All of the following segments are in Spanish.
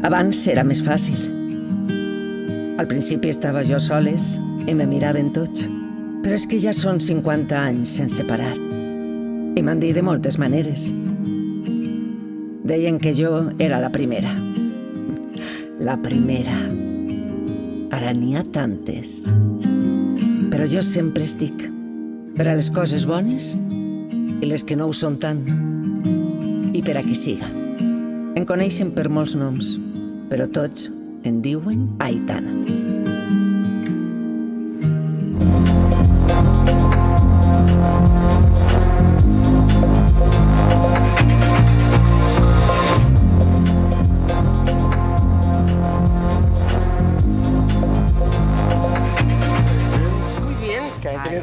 Abans era més fàcil. Al principi estava jo soles i me miraven tots. Però és que ja són 50 anys sense parar. I m'han dit de moltes maneres. Deien que jo era la primera. La primera. Ara n'hi ha tantes. Però jo sempre estic per a les coses bones i les que no ho són tant. I per a qui siga. Em coneixen per molts noms, però tots en diuen Aitana.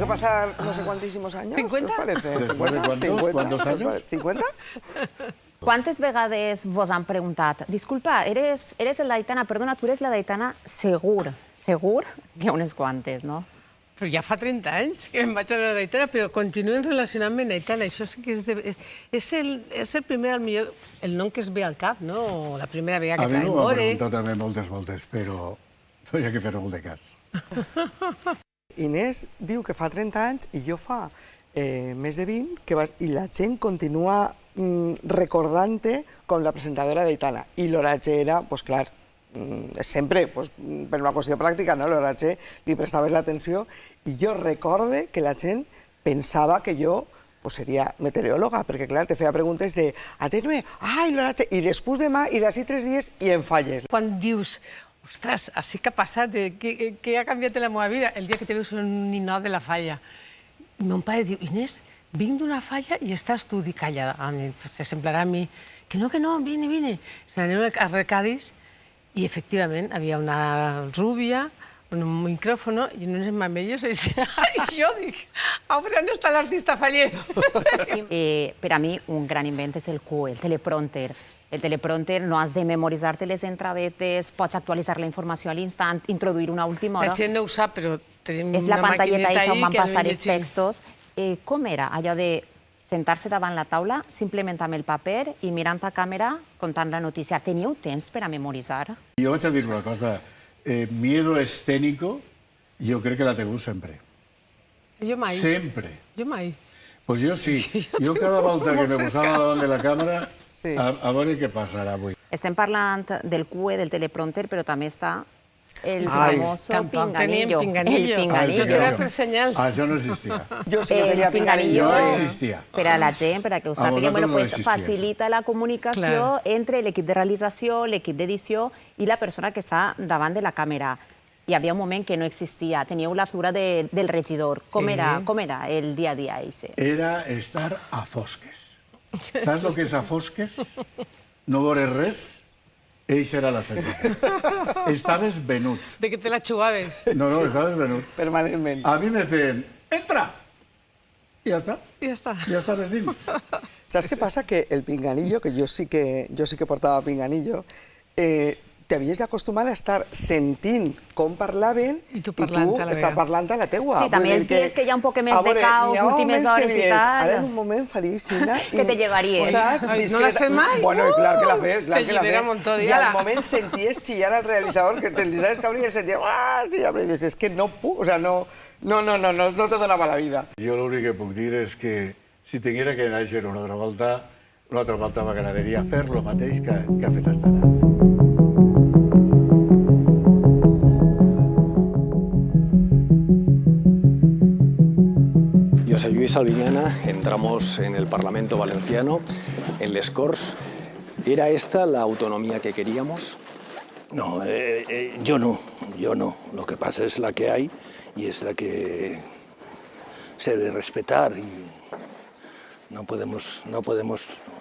Pasar no sé cuantísimos años, ¿qué os parece? ¿Cuántos años? ¿50? ¿Cuántas vegades vos han preguntat? Disculpa, eres la Aitana, perdona, tu eres la d'Aitana? Segur que unes quantes, no? Però ja fa 30 anys que em vaig anar a l'Aitana, però continuen relacionant-me amb l'Aitana. Això sí que és el primer, al millor, el nom que es ve al cap, no? La primera vegada que a mi m'ho more. ha preguntat també moltes voltes, però no hi ha que fer molt de cas. Inés diu que fa 30 anys i jo fa més de 20, i la gent continua recordant-te com la presentadora d'Aitana. I l'Horatge era, doncs clar, sempre, per una qüestió pràctica, l'Horatge li prestaves l'atenció, i jo recorde que la gent pensava que jo seria meteoròloga, perquè clar, te feia preguntes de «Atenue, ai, l'Horatge», i després demà, i d'ací 3 dies, i em falles. Quan dius ostres, així que ha passat, què ha canviat en la meva vida? El dia que te veus en un ninot de la falla. I mon pare diu, Inés, vinc d'una falla i estàs tu. Dic, calla, se semblarà a mi. Que no, vine. Se n'anem a Recadis i, efectivament, havia una rúbia, un micròfon i unes mamelles. I jo dic, a veure on està l'artista faller. Per a mi, un gran invent és el QE, el teleprompter. El teleprompter no has de memoritzar-te les entradetes, pots actualitzar la informació a l'instant, introduir una última hora. La gent no ho sap, però tenim una maquineta ahí. És la pantalleta ahí on van passar els textos. Com era allò de sentar-se davant la taula, simplement amb el paper i mirant a càmera, contant la notícia? Teníeu temps per a memoritzar? Jo vaig a dir una cosa. Miedo escénico, jo crec que l'ha tingut sempre. Jo mai. Sempre. Jo mai. Pues jo sí. Jo cada volta que me posava davant de la càmera, a veure què passarà avui. Estem parlant del QE, del teleprompter, però també està el famoso pinganillo. Tampoc teníem pinganillo. El Tot era per senyals. Això no existia. Jo sí que tenia pinganillo. No existia. Per a la gent, per a que ho sàpiguen, facilita la comunicació entre l'equip de realització, l'equip d'edició i la persona que està davant de la càmera. Hi havia un moment que no existia. Teníeu la figura del regidor. Com era el dia a dia? Era estar a fosques. Saps el que és a fosques? No veure res? Eixa era la sensació. Estaves venut. De que te la jugaves. No, estaves venut. Permanentment. A mi me feien, entra! I ja està. I ja està. Ja estaves dins. Saps què passa? Que el pinganillo, que jo sí que portava pinganillo, t'havies d'acostumar a estar sentint com parlaven i tu estar parlant a la teua. Sí, també els dies que hi ha un poc més de caos, últimes hores i tal. Ara en un moment faria aixina... Que te llevaries. No l'has fet mai? Bueno, clar que l'ha fet. Te llibera un montó. I al moment senties xillar al realitzador, que te'n deixaves caure i el sentia... I dius, és que no puc, o sigui, no te donava la vida. Jo l'únic que puc dir és que si tinguera que néixer una altra volta m'agradaria fer el mateix que ha fet hasta ara. José Lluís Albiñana, entramos en el Parlamento Valenciano, en les Corts. ¿Era esta la autonomía que queríamos? No, yo no. Lo que pasa es la que hay y es la que se debe respetar y no podemos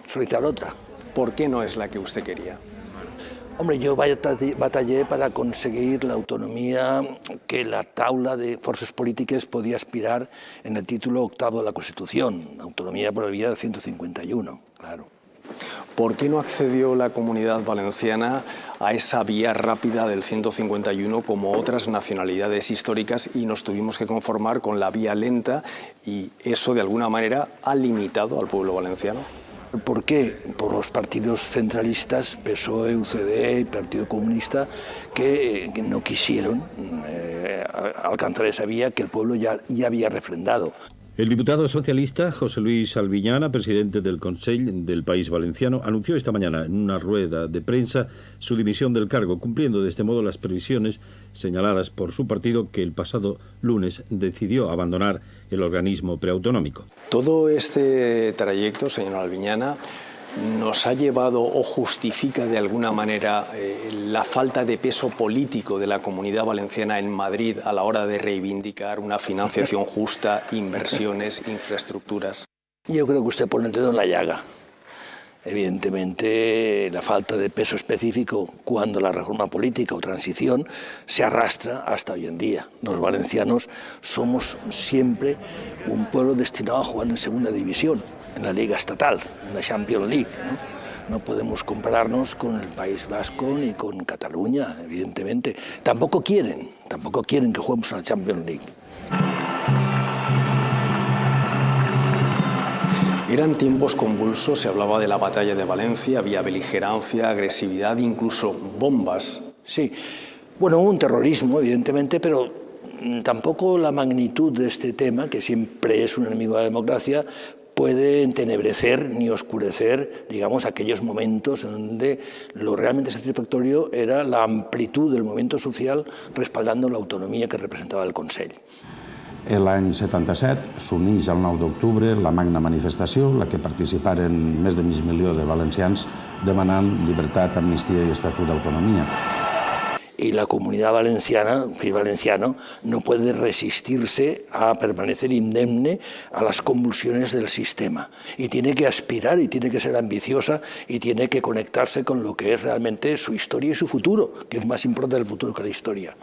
solicitar otra. ¿Por qué no es la que usted quería? Hombre, yo batallé para conseguir la autonomía que la taula de fuerzas políticas podía aspirar en el título 8º de la Constitución, autonomía por la vía del 151, claro. ¿Por qué no accedió la Comunidad Valenciana a esa vía rápida del 151 como otras nacionalidades históricas y nos tuvimos que conformar con la vía lenta y eso de alguna manera ha limitado al pueblo valenciano? ¿Por qué? Por los partidos centralistas, PSOE, UCD y Partido Comunista, que no quisieron alcanzar esa vía que el pueblo ya había refrendado. El diputado socialista José Luis Albiñana, presidente del Consell del País Valenciano, anunció esta mañana en una rueda de prensa su dimisión del cargo, cumpliendo de este modo las previsiones señaladas por su partido, que el pasado lunes decidió abandonar el organismo preautonómico. Todo este trayecto, señor Albiñana, nos ha llevado o justifica de alguna manera la falta de peso político de la Comunidad Valenciana en Madrid a la hora de reivindicar una financiación justa, inversiones, infraestructuras. Yo creo que usted pone el dedo en la llaga. Evidentemente, la falta de peso específico cuando la reforma política o transición se arrastra hasta hoy en día. Los valencianos somos siempre un pueblo destinado a jugar en segunda división, en la Liga Estatal, en la Champions League, ¿no? No podemos compararnos con el País Vasco ni con Cataluña, evidentemente. Tampoco quieren que juguemos en la Champions League. Eran tiempos convulsos, se hablaba de la batalla de Valencia, había beligerancia, agresividad, incluso bombas. Sí, bueno, hubo un terrorismo, evidentemente, pero tampoco la magnitud de este tema, que siempre es un enemigo de la democracia, puede entenebrecer ni oscurecer, digamos, aquellos momentos en donde lo realmente satisfactorio era la amplitud del movimiento social respaldando la autonomía que representaba el Consell. L'any 77 s'uneix el 9 d'octubre la magna manifestació, en la que participaren més de mig milió de valencians demanant llibertat, amnistia i estatut d'autonomia. Y la comunidad valenciana, el país valenciano, no puede resistirse a permanecer indemne a las convulsiones del sistema. Y tiene que aspirar, y tiene que ser ambiciosa, y tiene que conectarse con lo que es realmente su historia y su futuro, que es más importante el futuro que la historia.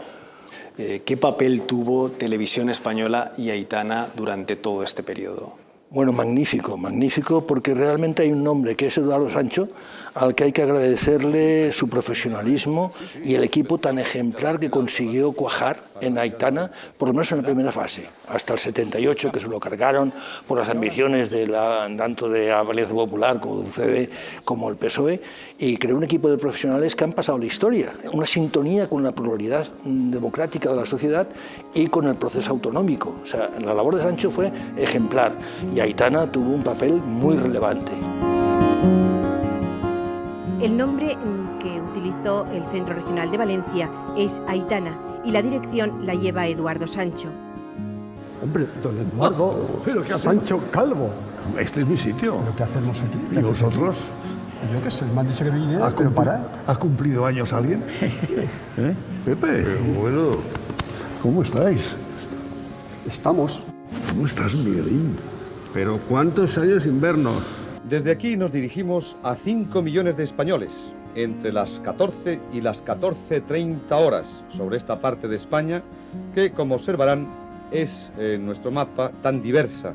¿Qué papel tuvo Televisión Española y Aitana durante todo este periodo? Bueno, magnífico, magnífico, porque realmente hay un hombre que es Eduardo Sancho, al que hay que agradecerle su profesionalismo y el equipo tan ejemplar que consiguió cuajar en Aitana, por lo menos en la primera fase, hasta el 78, que se lo cargaron por las ambiciones tanto de Alianza Popular como de UCD como el PSOE, y creó un equipo de profesionales que han pasado la historia, una sintonía con la pluralidad democrática de la sociedad y con el proceso autonómico. O sea, la labor de Sancho fue ejemplar y Aitana tuvo un papel muy relevante. El nombre que utilizó el Centro Regional de Valencia es Aitana y la dirección la lleva Eduardo Sancho. Hombre, don Eduardo, pero ¿qué hace? Sancho Calvo. Este es mi sitio. ¿Pero qué hacemos aquí? ¿Y vosotros? Yo qué sé, me han dicho que viniera, pero para. ¿Ha cumplido años alguien? Pepe. Bueno, ¿cómo estáis? Estamos. ¿Cómo estás, Miguelín? Pero ¿cuántos años sin vernos? Desde aquí nos dirigimos a 5 millones de españoles, entre las 14 y las 14:30 horas, sobre esta parte de España, que, como observarán, es en nuestro mapa tan diversa.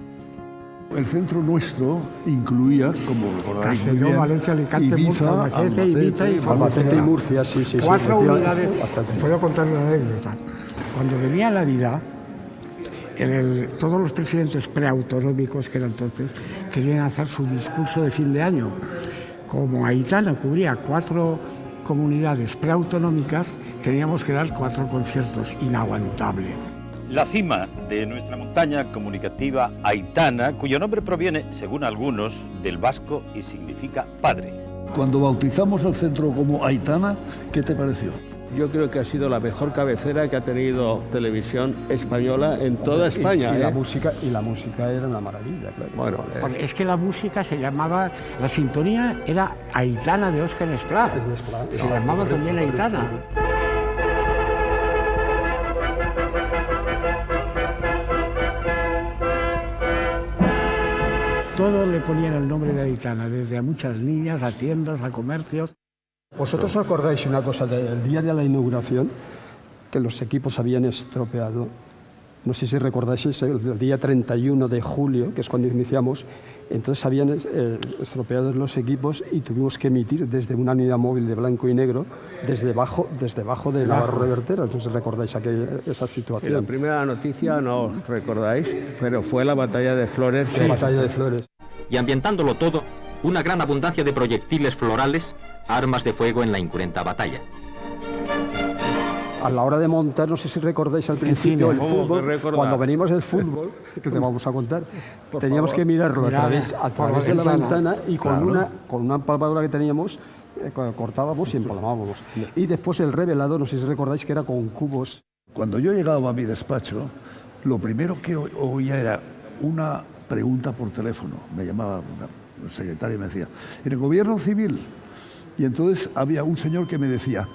El centro nuestro incluía, como recordáis muy bien, Valencia, Alicante, Ibiza, Albacete y Murcia, sí. 4 unidades. Puedo contar una anécdota. Cuando venía Navidad, todos los presidentes preautonómicos que eran entonces querían hacer su discurso de fin de año. Como Aitana cubría 4 comunidades preautonómicas, teníamos que dar 4 conciertos, inaguantable. La cima de nuestra montaña comunicativa Aitana, cuyo nombre proviene, según algunos, del vasco y significa padre. Cuando bautizamos el centro como Aitana, ¿qué te pareció? Yo creo que ha sido la mejor cabecera que ha tenido Televisión Española en toda España. Y la música era una maravilla, claro. Bueno, es que la música se llamaba, la sintonía era Aitana de Óscar Esplá. Se llamaba también Aitana. Todos le ponían el nombre de Aitana, desde a muchas niñas, a tiendas, a comercios. ¿Vosotros os acordáis una cosa del día de la inauguración? Que los equipos habían estropeado. No sé si recordáis el día 31 de julio, que es cuando iniciamos. Entonces habían estropeado los equipos y tuvimos que emitir desde una unidad móvil de blanco y negro, desde debajo de la revertera. No sé si recordáis esa situación. Y la primera noticia, no os recordáis, pero fue la batalla de Flores. Sí, la batalla de Flores. Y ambientándolo todo, una gran abundancia de proyectiles florales, armas de fuego en la incruenta batalla. A la hora de montar, no sé si recordáis al principio el fútbol, cuando venimos del fútbol, que te vamos a contar, teníamos que mirarlo a través de la ventana y con una palpadora que teníamos cortábamos y empalmábamos. Y después el revelado, no sé si recordáis que era con cubos. Cuando yo llegaba a mi despacho, lo primero que oía era una pregunta por teléfono. Me llamaba una secretaria y me decía, ¿en el gobierno civil? Y entonces había un señor que me decía,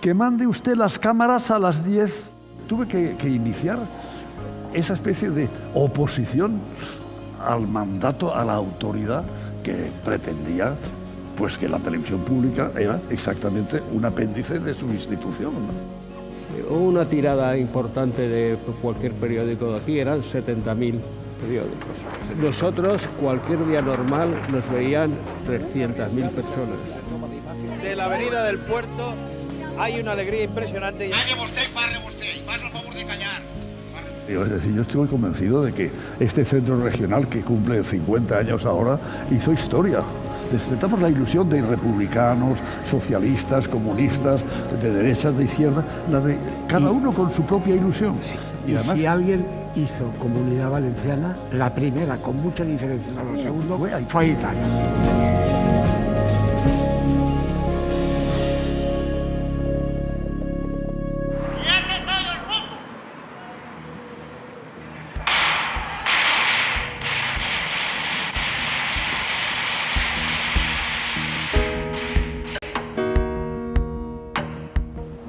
que mande usted las cámaras a las 10. Tuve que iniciar esa especie de oposición al mandato, a la autoridad que pretendía pues que la televisión pública era exactamente un apéndice de su institución, ¿no? Una tirada importante de cualquier periódico de aquí eran 70.000 periódicos. Nosotros, cualquier día normal, nos veían 300.000 personas. De la avenida del Puerto hay una alegría impresionante. Es decir, yo estoy convencido de que este centro regional que cumple 50 años ahora hizo historia. Despertamos la ilusión de republicanos, socialistas, comunistas, de derechas, de izquierda, la de cada uno con su propia ilusión. Y además, si alguien hizo Comunidad Valenciana, la primera, con mucha diferencia a lo segundo, fue Italia.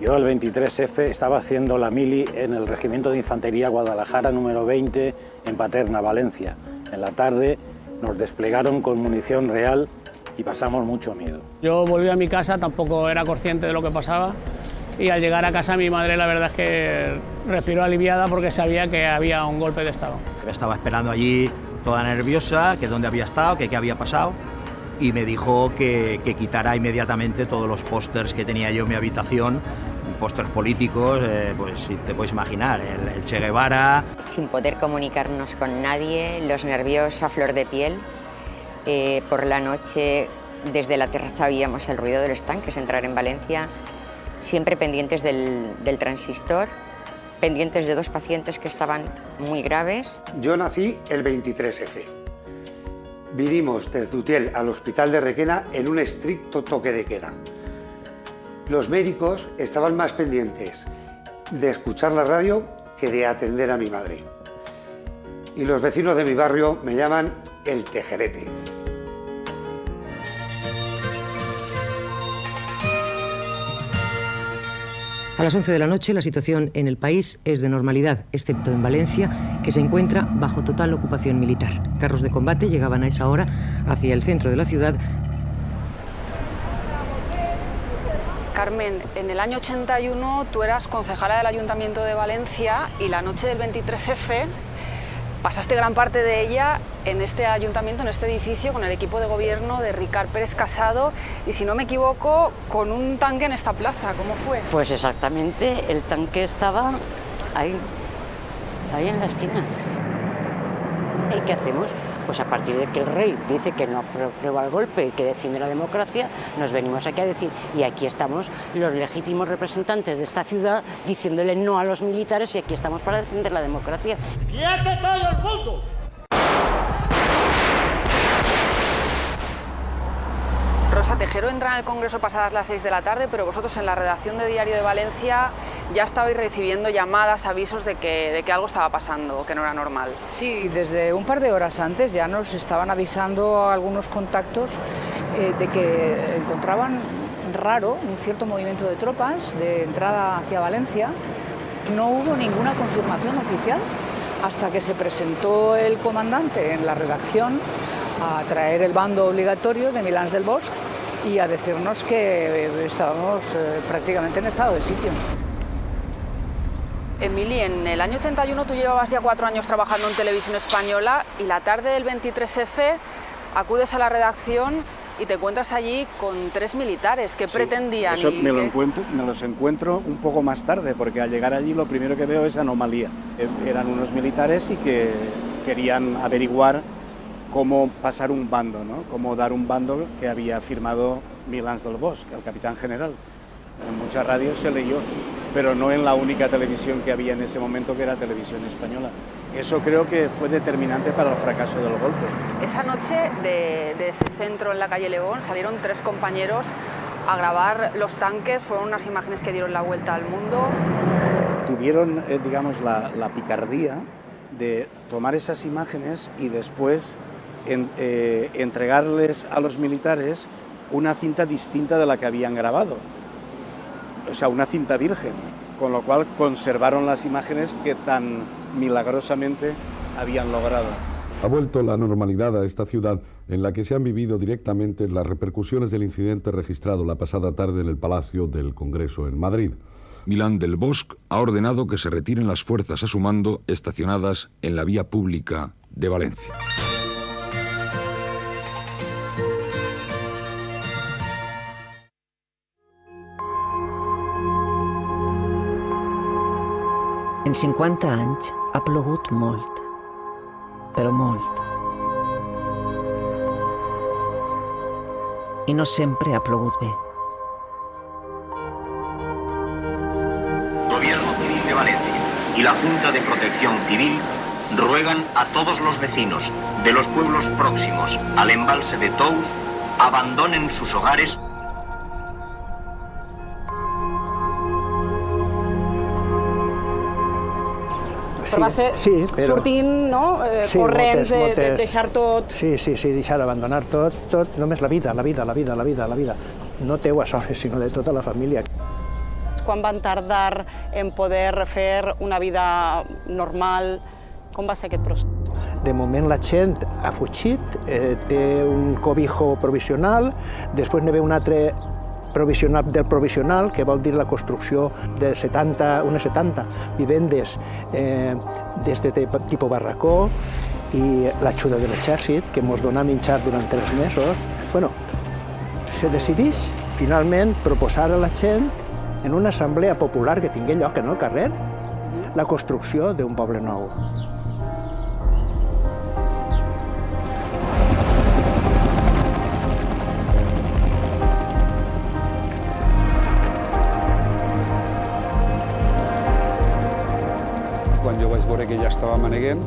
Yo el 23F estaba haciendo la mili en el Regimiento de Infantería Guadalajara número 20 en Paterna, Valencia. En la tarde nos desplegaron con munición real y pasamos mucho miedo. Yo volví a mi casa, tampoco era consciente de lo que pasaba y al llegar a casa mi madre la verdad es que respiró aliviada porque sabía que había un golpe de estado. Estaba esperando allí toda nerviosa, que dónde había estado, que qué había pasado y me dijo que quitara inmediatamente todos los pósters que tenía yo en mi habitación. Pósters políticos, pues si te puedes imaginar, el Che Guevara. Sin poder comunicarnos con nadie, los nervios a flor de piel. Por la noche, desde la terraza oíamos el ruido de los tanques entrar en Valencia, siempre pendientes del transistor, pendientes de 2 pacientes que estaban muy graves. Yo nací el 23F. Vinimos desde Utiel al hospital de Requena en un estricto toque de queda. Los médicos estaban más pendientes de escuchar la radio que de atender a mi madre. Y los vecinos de mi barrio me llaman el tejerete. A las 11 de la noche la situación en el país es de normalidad, excepto en Valencia, que se encuentra bajo total ocupación militar. Carros de combate llegaban a esa hora hacia el centro de la ciudad. Carmen, en el año 81 tú eras concejala del Ayuntamiento de Valencia y la noche del 23F pasaste gran parte de ella en este ayuntamiento, en este edificio, con el equipo de gobierno de Ricard Pérez Casado y, si no me equivoco, con un tanque en esta plaza. ¿Cómo fue? Pues exactamente, el tanque estaba ahí en la esquina. ¿Y qué hacemos? Pues a partir de que el rey dice que no aprueba el golpe y que defiende la democracia, nos venimos aquí a decir, y aquí estamos los legítimos representantes de esta ciudad diciéndole no a los militares y aquí estamos para defender la democracia. ¡Quieto todo el mundo! Rosa Tejero entra en el Congreso pasadas las 6 de la tarde, pero vosotros en la redacción de Diario de Valencia ya estabais recibiendo llamadas, avisos de que algo estaba pasando, que no era normal. Sí, desde un par de horas antes ya nos estaban avisando a algunos contactos de que encontraban raro un cierto movimiento de tropas de entrada hacia Valencia. No hubo ninguna confirmación oficial hasta que se presentó el comandante en la redacción a traer el bando obligatorio de Milans del Bosch y a decirnos que estábamos prácticamente en estado de sitio. Emili, en el año 81 tú llevabas ya 4 años trabajando en Televisión Española y la tarde del 23F acudes a la redacción y te encuentras allí con 3 militares. ¿Qué pretendían? Eso me los encuentro un poco más tarde, porque al llegar allí lo primero que veo es anomalía. Eran unos militares y que querían averiguar cómo pasar un bando, ¿no? Cómo dar un bando que había firmado Milans del Bosch, el capitán general. En muchas radios se leyó, pero no en la única televisión que había en ese momento, que era Televisión Española. Eso creo que fue determinante para el fracaso del golpe. Esa noche de ese centro en la calle León salieron 3 compañeros a grabar los tanques, fueron unas imágenes que dieron la vuelta al mundo. Tuvieron, digamos, la picardía de tomar esas imágenes y después entregarles a los militares una cinta distinta de la que habían grabado. O sea, una cinta virgen, con lo cual conservaron las imágenes que tan milagrosamente habían logrado. Ha vuelto la normalidad a esta ciudad en la que se han vivido directamente las repercusiones del incidente registrado la pasada tarde en el Palacio del Congreso en Madrid. Milán del Bosch ha ordenado que se retiren las fuerzas a su mando estacionadas en la vía pública de Valencia. En 50 anys ha plogut molt, però molt. I no sempre ha plogut bé. Gobierno Civil de Valencia y la Junta de Protección Civil ruegan a todos los vecinos de los pueblos próximos al embalse de Tous abandonen sus hogares. Però va ser sortint, no? Corrents, deixar tot... Sí, deixar, abandonar tot, només la vida. No teu a soles, sinó de tota la família. Quan van tardar en poder fer una vida normal? Com va ser aquest procés? De moment la gent ha fugit, té un cobijo provisional, després n'hi ve un altre del provisional, que vol dir la construcció de unes 70 vivendes d'aquest tipus barracó, i l'ajuda de l'exèrcit, que ens dona menjar durant 3 mesos. Bueno, se decideix finalment proposar a la gent, en una assemblea popular que tingui lloc en el carrer, la construcció d'un poble nou. Quan jo vaig veure que ja estava amanegant,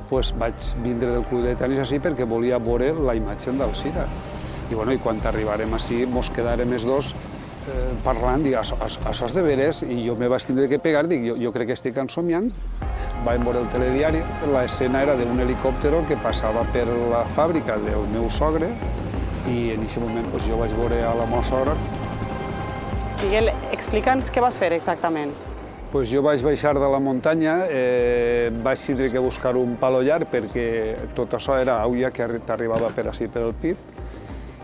doncs vaig vindre del club de tenis així perquè volia veure la imatge d'Alzira. I quan arribarem així, ens quedarem els dos parlant, dic, això és de veres, i jo me vaig tindre que pegar, dic, jo crec que estic ensomiant. Vaig veure el telediari, l'escena era d'un helicòptero que passava per la fàbrica del meu sogre, i en aquest moment jo vaig veure a la meva sogra. Miguel, explica'ns què vas fer exactament. Jo vaig baixar de la muntanya, vaig tindre que buscar un palo llarg perquè tot això era auia que t'arribava per ací per el pit,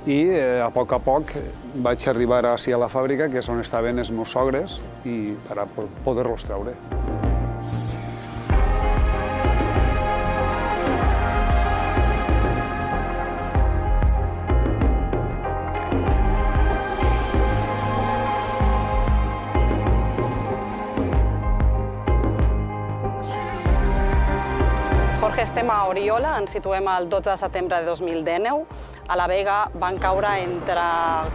i a poc vaig arribar ací a la fàbrica, que és on estaven els meus sogres, i per poder-los treure. Jorge, estem a Oriola, ens situem el 12 de setembre de 2019. A la Vega van caure entre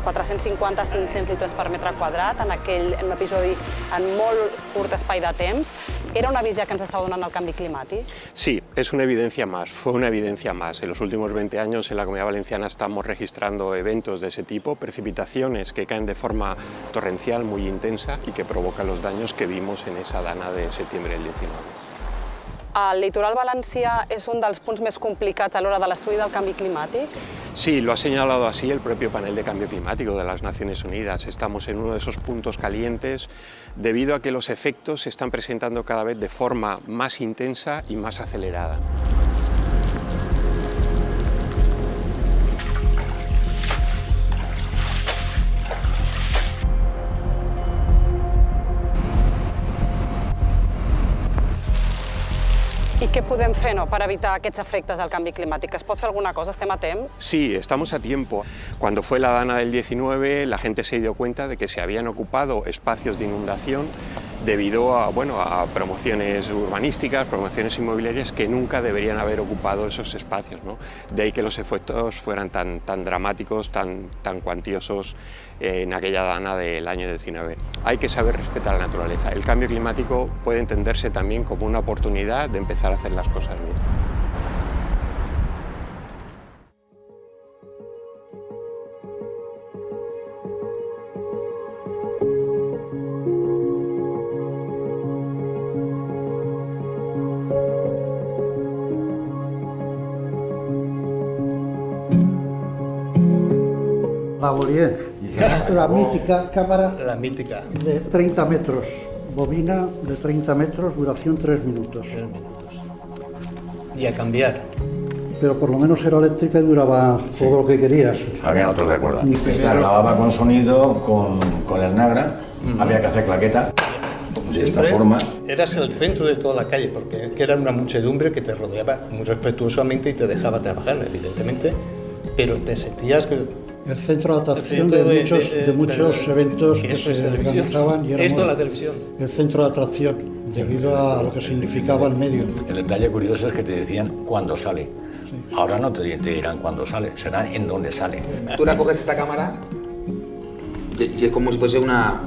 450 i 500 litres per metre quadrat en un episodi en molt curt espai de temps. ¿Era una visia que ens estava donant el canvi climàtic? Sí, es una evidencia más, fue una evidencia más. En los últimos 20 años en la Comunidad Valenciana estamos registrando eventos de ese tipo, precipitaciones que caen de forma torrencial muy intensa y que provocan los daños que vimos en esa dana de septiembre del 19. El litoral valencià és un dels punts més complicats a l'hora de l'estudi del canvi climàtic? Sí, lo ha señalado así el propio panel de cambio climático de las Naciones Unidas. Estamos en uno de esos puntos calientes debido a que los efectos se están presentando cada vez de forma más intensa y más acelerada. I què podem fer per evitar aquests efectes del canvi climàtic? Es pot fer alguna cosa? Estem a temps? Sí, estamos a tiempo. Cuando fue la dana del 19, la gente se dio cuenta de que se habían ocupado espacios de inundación debido a, bueno, a promociones urbanísticas, promociones inmobiliarias que nunca deberían haber ocupado esos espacios, ¿no? De ahí que los efectos fueran tan dramáticos, tan cuantiosos en aquella dana del año 19. Hay que saber respetar la naturaleza. El cambio climático puede entenderse también como una oportunidad de empezar a hacer las cosas bien. La Bollier, la mítica cámara de 30 metros, bobina de 30 metros, duración 3 minutos. 3 minutos. Y a cambiar. Pero por lo menos era eléctrica y duraba todo lo que querías. Había otros de acuerdo. Esta grababa con sonido, con el Nagra, había que hacer claqueta. De esta forma. Eras el centro de toda la calle, porque era una muchedumbre que te rodeaba muy respetuosamente y te dejaba trabajar, evidentemente, pero te sentías que... El centro de atracción de muchos eventos que se organizaban y esto es la televisión. El centro de atracción, debido a lo que significaba el medio. El detalle curioso es que te decían cuándo sale. Sí. Ahora no te dirán cuándo sale, será en dónde sale. Tú la coges esta cámara y es como si fuese una...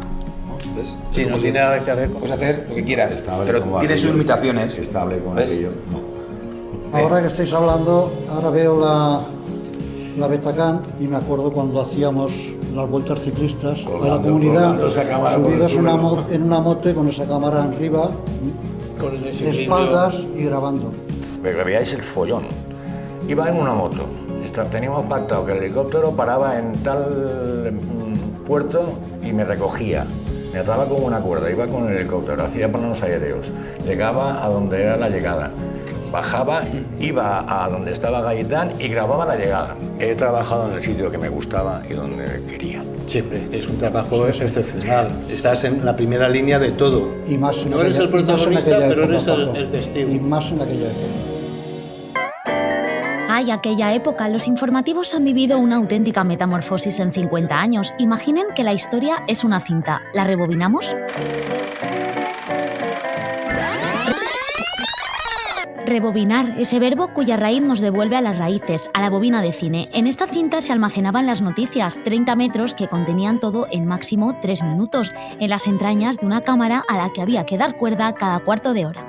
¿Ves? Sí, no tiene nada que ver. Puedes hacer lo que quieras, pero tiene sus limitaciones. Estable con ¿ves? Aquello. No. Ahora que estáis hablando, ahora veo la Betacam y me acuerdo cuando hacíamos las vueltas ciclistas a la comunidad, subidos en una moto y con esa cámara arriba, con el de espaldas y grabando. Pero que veáis el follón. Iba en una moto, teníamos pactado que el helicóptero paraba en tal puerto y me recogía. Me ataba con una cuerda, iba con el helicóptero, hacía planos aéreos, llegaba a donde era la llegada. Bajaba, iba a donde estaba Gaitán y grababa la llegada. He trabajado en el sitio que me gustaba y donde quería. Siempre, es un trabajo excepcional. Estás en la primera línea de todo. Y más en no eres el protagonista, pero eres el testigo. Y más en aquella época. Ay, aquella época, los informativos han vivido una auténtica metamorfosis en 50 años. Imaginen que la historia es una cinta. ¿La rebobinamos? Rebobinar, ese verbo cuya raíz nos devuelve a las raíces, a la bobina de cine. En esta cinta se almacenaban las noticias, 30 metros que contenían todo en máximo 3 minutos, en las entrañas de una cámara a la que había que dar cuerda cada cuarto de hora.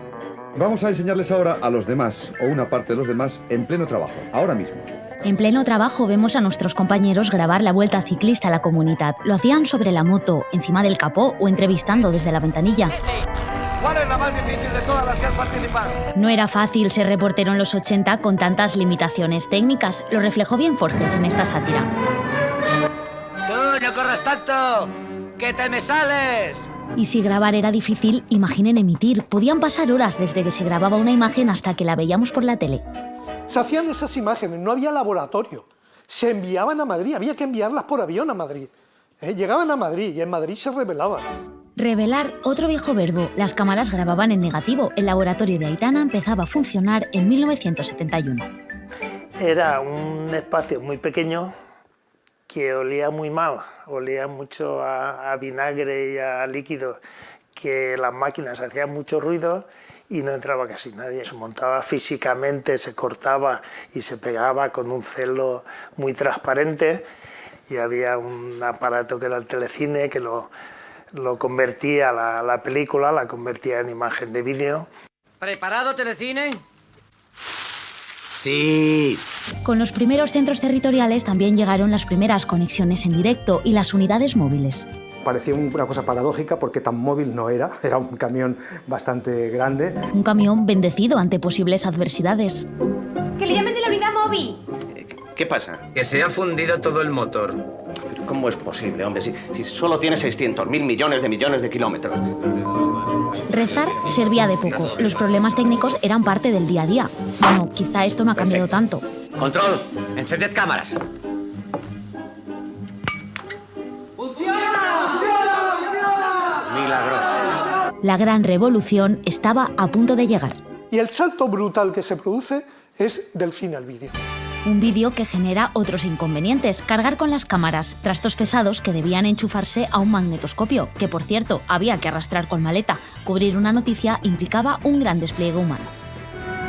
Vamos a enseñarles ahora a los demás, o una parte de los demás, en pleno trabajo, ahora mismo. En pleno trabajo vemos a nuestros compañeros grabar la vuelta ciclista a la comunidad. Lo hacían sobre la moto, encima del capó o entrevistando desde la ventanilla. ¿Cuál es la más difícil de todas las que has participado? No era fácil ser reportero en los 80 con tantas limitaciones técnicas. Lo reflejó bien Forges en esta sátira. ¡Tú no corras tanto! ¡Que te me sales! Y si grabar era difícil, imaginen emitir. Podían pasar horas desde que se grababa una imagen hasta que la veíamos por la tele. Se hacían esas imágenes, no había laboratorio. Se enviaban a Madrid, había que enviarlas por avión a Madrid. Llegaban a Madrid y en Madrid se revelaban. Revelar, otro viejo verbo. Las cámaras grababan en negativo. El laboratorio de Aitana empezaba a funcionar en 1971. Era un espacio muy pequeño que olía muy mal, olía mucho a vinagre y a líquido, que las máquinas hacían mucho ruido y no entraba casi nadie. Se montaba físicamente, se cortaba y se pegaba con un celo muy transparente y había un aparato que era el telecine que lo convertía la película, la convertía en imagen de vídeo. ¿Preparado, telecine? Sí. Con los primeros centros territoriales también llegaron las primeras conexiones en directo y las unidades móviles. Parecía una cosa paradójica porque tan móvil no era un camión bastante grande. Un camión bendecido ante posibles adversidades. ¡Que le llamen de la unidad móvil! ¿Qué pasa? Que se ha fundido todo el motor. ¿Pero cómo es posible, hombre? Si solo tiene 600.000 millones de kilómetros. Rezar servía de poco. Los problemas técnicos eran parte del día a día. Bueno, quizá esto no ha cambiado tanto. Control, encended cámaras. Milagroso. La gran revolución estaba a punto de llegar. Y el salto brutal que se produce es del cine al vídeo. Un vídeo que genera otros inconvenientes, cargar con las cámaras, trastos pesados que debían enchufarse a un magnetoscopio, que por cierto había que arrastrar con maleta. Cubrir una noticia implicaba un gran despliegue humano.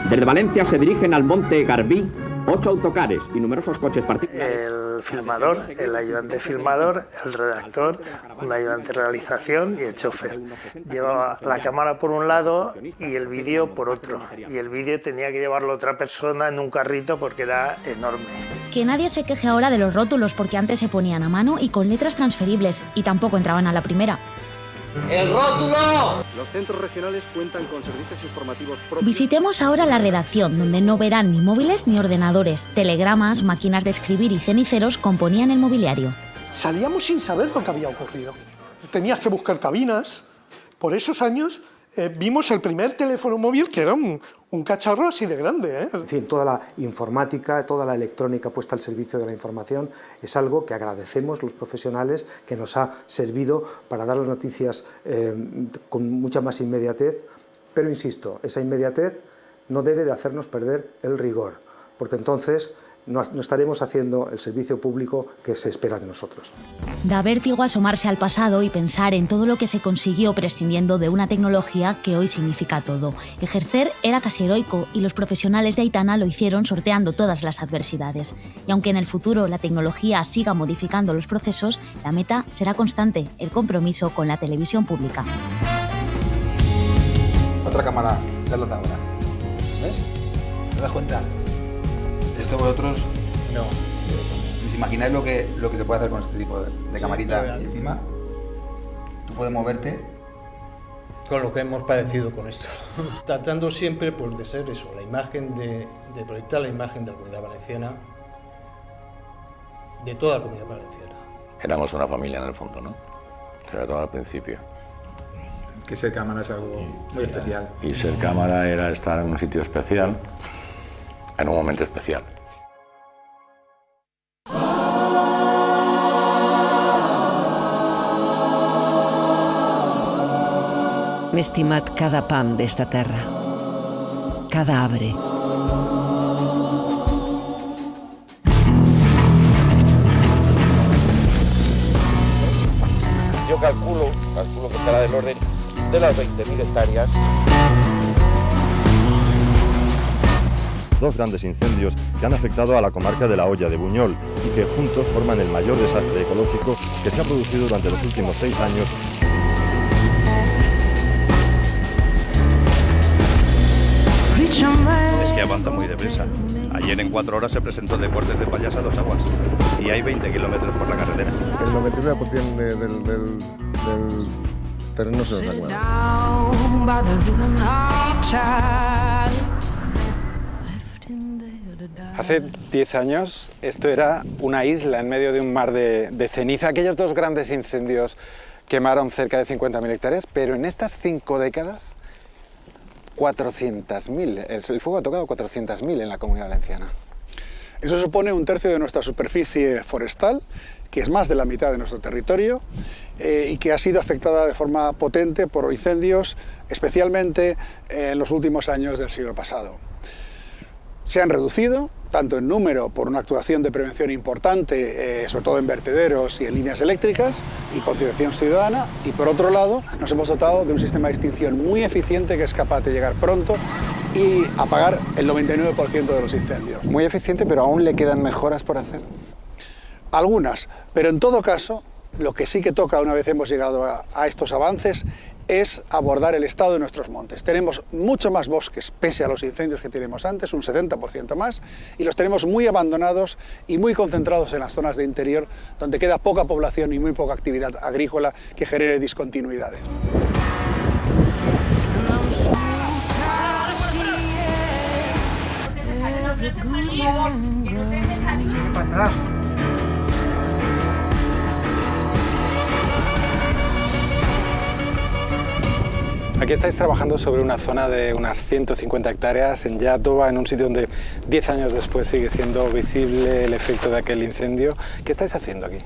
Desde Valencia se dirigen al Monte Garbí 8 autocares y numerosos coches particulares. El filmador, el ayudante filmador, el redactor, un ayudante de realización y el chofer. Llevaba la cámara por un lado y el vídeo por otro. Y el vídeo tenía que llevarlo otra persona en un carrito porque era enorme. Que nadie se queje ahora de los rótulos, porque antes se ponían a mano y con letras transferibles y tampoco entraban a la primera. ¡El rótulo! Los centros regionales cuentan con servicios informativos propios. Visitemos ahora la redacción, donde no verán ni móviles ni ordenadores. Telegramas, máquinas de escribir y ceniceros componían el mobiliario. Salíamos sin saber lo que había ocurrido. Tenías que buscar cabinas. Por esos años vimos el primer teléfono móvil, que era un cacharro así de grande. En fin, toda la informática, toda la electrónica puesta al servicio de la información es algo que agradecemos los profesionales, que nos ha servido para dar las noticias con mucha más inmediatez, pero insisto, esa inmediatez no debe de hacernos perder el rigor, porque entonces no estaremos haciendo el servicio público que se espera de nosotros. Da vértigo asomarse al pasado y pensar en todo lo que se consiguió prescindiendo de una tecnología que hoy significa todo. Ejercer era casi heroico y los profesionales de Aitana lo hicieron sorteando todas las adversidades. Y aunque en el futuro la tecnología siga modificando los procesos, la meta será constante, el compromiso con la televisión pública. Otra cámara de la tabla. ¿Ves? ¿Te das cuenta? Esto vosotros no. ¿Os imagináis lo que se puede hacer con este tipo de camarita? Y encima tú puedes moverte. Con lo que hemos padecido con esto. Tratando siempre pues, de ser eso, la imagen de proyectar la imagen de la Comunidad Valenciana, de toda la Comunidad Valenciana. Éramos una familia en el fondo, ¿no? Sobre todo al principio. Que ser cámara es algo muy especial. Y ser cámara era estar en un sitio especial, en un momento especial. M'estimat cada pam d'esta terra, cada arbre. Yo calculo que estará del orden de las 20.000 hectáreas. Dos grandes incendios que han afectado a la comarca de La Hoya de Buñol y que juntos forman el mayor desastre ecológico que se ha producido durante los últimos 6 años. Es que avanza muy deprisa. Ayer en 4 horas se presentó de Puertes de Payas a Dos Aguas y hay 20 kilómetros por la carretera. El 99% del terreno se nos ha Hace 10 años esto era una isla en medio de un mar de ceniza. Aquellos dos grandes incendios quemaron cerca de 50.000 hectáreas, pero en estas 5 décadas 400.000. El fuego ha tocado 400.000 en la Comunidad Valenciana. Eso supone 1/3 de nuestra superficie forestal, que es más de la mitad de nuestro territorio y que ha sido afectada de forma potente por incendios, especialmente en los últimos años del siglo pasado. Se han reducido, tanto en número por una actuación de prevención importante, sobre todo en vertederos y en líneas eléctricas, y concienciación ciudadana, y por otro lado nos hemos dotado de un sistema de extinción muy eficiente que es capaz de llegar pronto y apagar el 99% de los incendios. Muy eficiente, pero aún le quedan mejoras por hacer. Algunas, pero en todo caso, lo que sí que toca una vez hemos llegado a estos avances es abordar el estado de nuestros montes. Tenemos mucho más bosques, pese a los incendios que teníamos antes, un 70% más, y los tenemos muy abandonados y muy concentrados en las zonas de interior, donde queda poca población y muy poca actividad agrícola que genere discontinuidades. Para atrás. Aquí estáis trabajando sobre una zona de unas 150 hectáreas en Iàtova, en un sitio donde 10 años después sigue siendo visible el efecto de aquel incendio. ¿Qué estáis haciendo aquí?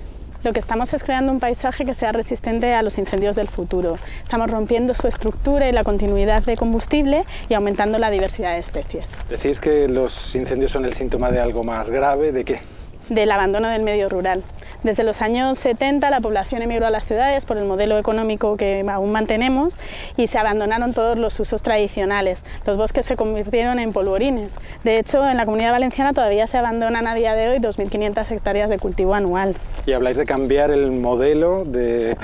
Lo que estamos es creando un paisaje que sea resistente a los incendios del futuro. Estamos rompiendo su estructura y la continuidad de combustible y aumentando la diversidad de especies. Decís que los incendios son el síntoma de algo más grave, ¿de qué? Del abandono del medio rural. Desde los años 70 la población emigró a las ciudades por el modelo económico que aún mantenemos y se abandonaron todos los usos tradicionales. Los bosques se convirtieron en polvorines. De hecho, en la Comunidad Valenciana todavía se abandonan a día de hoy 2.500 hectáreas de cultivo anual. Y habláis de cambiar el modelo de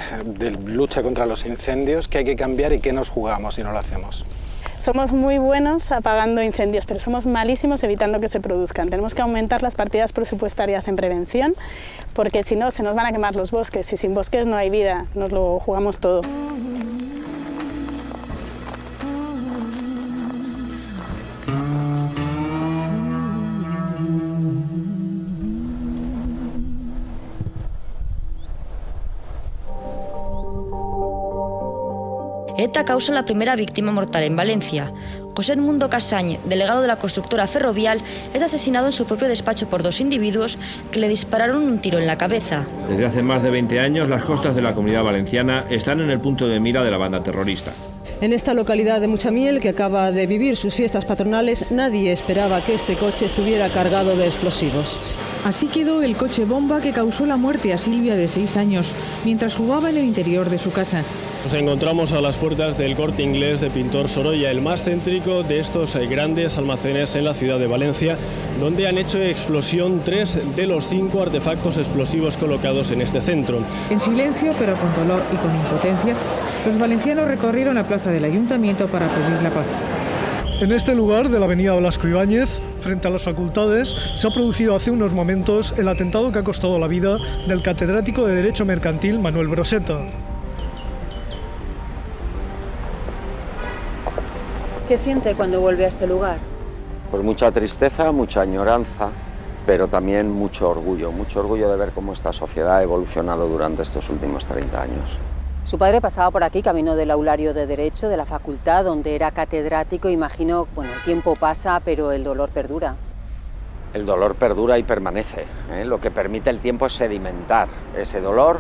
lucha contra los incendios. ¿Qué hay que cambiar y qué nos jugamos si no lo hacemos? Somos muy buenos apagando incendios, pero somos malísimos evitando que se produzcan. Tenemos que aumentar las partidas presupuestarias en prevención, porque si no se nos van a quemar los bosques y sin bosques no hay vida, nos lo jugamos todo. ETA causa la primera víctima mortal en Valencia. José Edmundo Casañ, delegado de la constructora Ferrovial, es asesinado en su propio despacho por dos individuos que le dispararon un tiro en la cabeza. Desde hace más de 20 años, las costas de la Comunidad Valenciana están en el punto de mira de la banda terrorista. En esta localidad de Muchamiel, que acaba de vivir sus fiestas patronales, nadie esperaba que este coche estuviera cargado de explosivos. Así quedó el coche bomba que causó la muerte a Silvia, de 6 años, mientras jugaba en el interior de su casa. Nos encontramos a las puertas del Corte Inglés de Pintor Sorolla, el más céntrico de estos grandes almacenes en la ciudad de Valencia, donde han hecho explosión 3 de los 5 artefactos explosivos colocados en este centro. En silencio, pero con dolor y con impotencia, los valencianos recorrieron la plaza del Ayuntamiento para pedir la paz. En este lugar de la avenida Blasco Ibáñez, frente a las facultades, se ha producido hace unos momentos el atentado que ha costado la vida del catedrático de Derecho Mercantil Manuel Broseta. ¿Qué siente cuando vuelve a este lugar? Pues mucha tristeza, mucha añoranza, pero también mucho orgullo de ver cómo esta sociedad ha evolucionado durante estos últimos 30 años. Su padre pasaba por aquí, camino del aulario de Derecho de la facultad, donde era catedrático. Imagino, bueno, el tiempo pasa, pero el dolor perdura. El dolor perdura y permanece, ¿eh? Lo que permite el tiempo es sedimentar ese dolor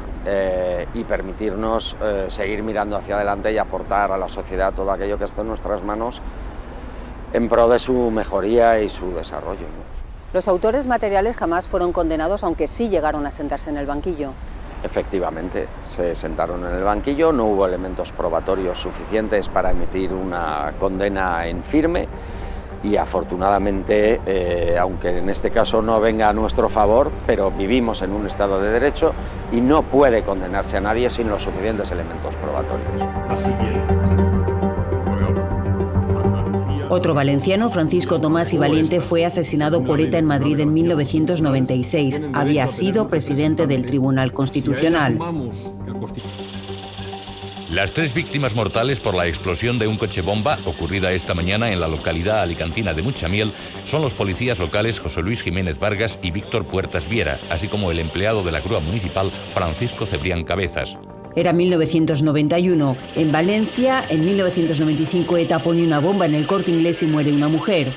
y permitirnos seguir mirando hacia adelante y aportar a la sociedad todo aquello que está en nuestras manos en pro de su mejoría y su desarrollo, ¿no? Los autores materiales jamás fueron condenados, aunque sí llegaron a sentarse en el banquillo. Efectivamente, se sentaron en el banquillo, no hubo elementos probatorios suficientes para emitir una condena en firme y afortunadamente, aunque en este caso no venga a nuestro favor, pero vivimos en un Estado de Derecho y no puede condenarse a nadie sin los suficientes elementos probatorios. Así Otro valenciano, Francisco Tomás y Valiente, fue asesinado por ETA en Madrid en 1996. Había sido presidente del Tribunal Constitucional. Las 3 víctimas mortales por la explosión de un coche bomba ocurrida esta mañana en la localidad alicantina de Muchamiel son los policías locales José Luis Jiménez Vargas y Víctor Puertas Viera, así como el empleado de la Grúa Municipal Francisco Cebrián Cabezas. Era 1991. En Valencia, en 1995, ETA pone una bomba en el Corte Inglés y muere una mujer.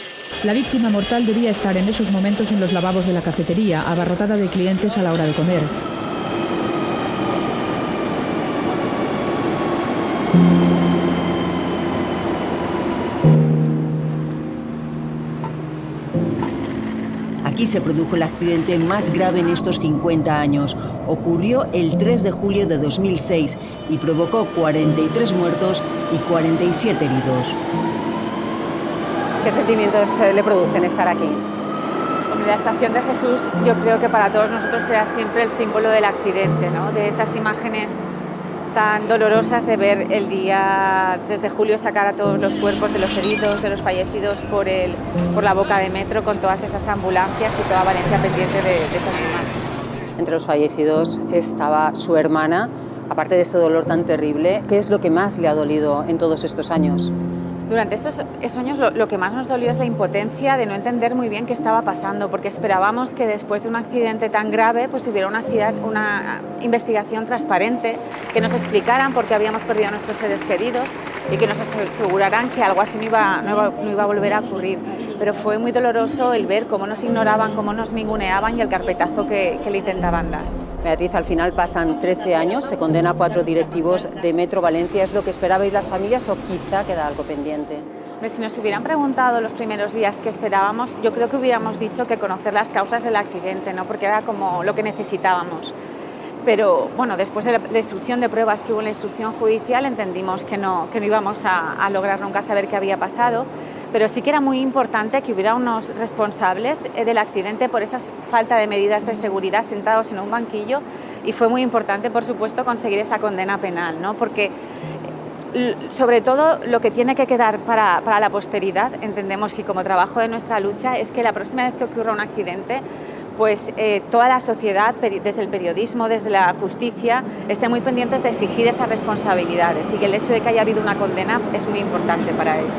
La víctima mortal debía estar en esos momentos en los lavabos de la cafetería, abarrotada de clientes a la hora de comer. Aquí se produjo el accidente más grave en estos 50 años. Ocurrió el 3 de julio de 2006 y provocó 43 muertos y 47 heridos. ¿Qué sentimientos le producen estar aquí? Hombre, la Estación de Jesús, yo creo que para todos nosotros será siempre el símbolo del accidente, ¿no? De esas imágenes tan dolorosas de ver el día 3 de julio sacar a todos los cuerpos de los heridos, de los fallecidos por la boca de metro, con todas esas ambulancias y toda Valencia pendiente de esas imágenes. Entre los fallecidos estaba su hermana. Aparte de ese dolor tan terrible, ¿qué es lo que más le ha dolido en todos estos años? Durante esos años lo que más nos dolió es la impotencia de no entender muy bien qué estaba pasando, porque esperábamos que después de un accidente tan grave pues hubiera una investigación transparente, que nos explicaran por qué habíamos perdido a nuestros seres queridos y que nos aseguraran que algo así no iba a volver a ocurrir. Pero fue muy doloroso el ver cómo nos ignoraban, cómo nos ninguneaban y el carpetazo que le intentaban dar. Beatriz, al final pasan 13 años, se condena a 4 directivos de Metro Valencia. ¿Es lo que esperabais las familias o quizá queda algo pendiente? Si nos hubieran preguntado los primeros días qué esperábamos, yo creo que hubiéramos dicho que conocer las causas del accidente, ¿no? Porque era como lo que necesitábamos. Pero bueno, después de la instrucción de pruebas que hubo en la instrucción judicial, entendimos que no íbamos a lograr nunca saber qué había pasado. Pero sí que era muy importante que hubiera unos responsables del accidente por esa falta de medidas de seguridad sentados en un banquillo, y fue muy importante, por supuesto, conseguir esa condena penal, ¿no? Porque sobre todo lo que tiene que quedar para la posteridad, entendemos, y como trabajo de nuestra lucha, es que la próxima vez que ocurra un accidente, pues toda la sociedad, desde el periodismo, desde la justicia, esté muy pendientes de exigir esas responsabilidades, y que el hecho de que haya habido una condena es muy importante para ello.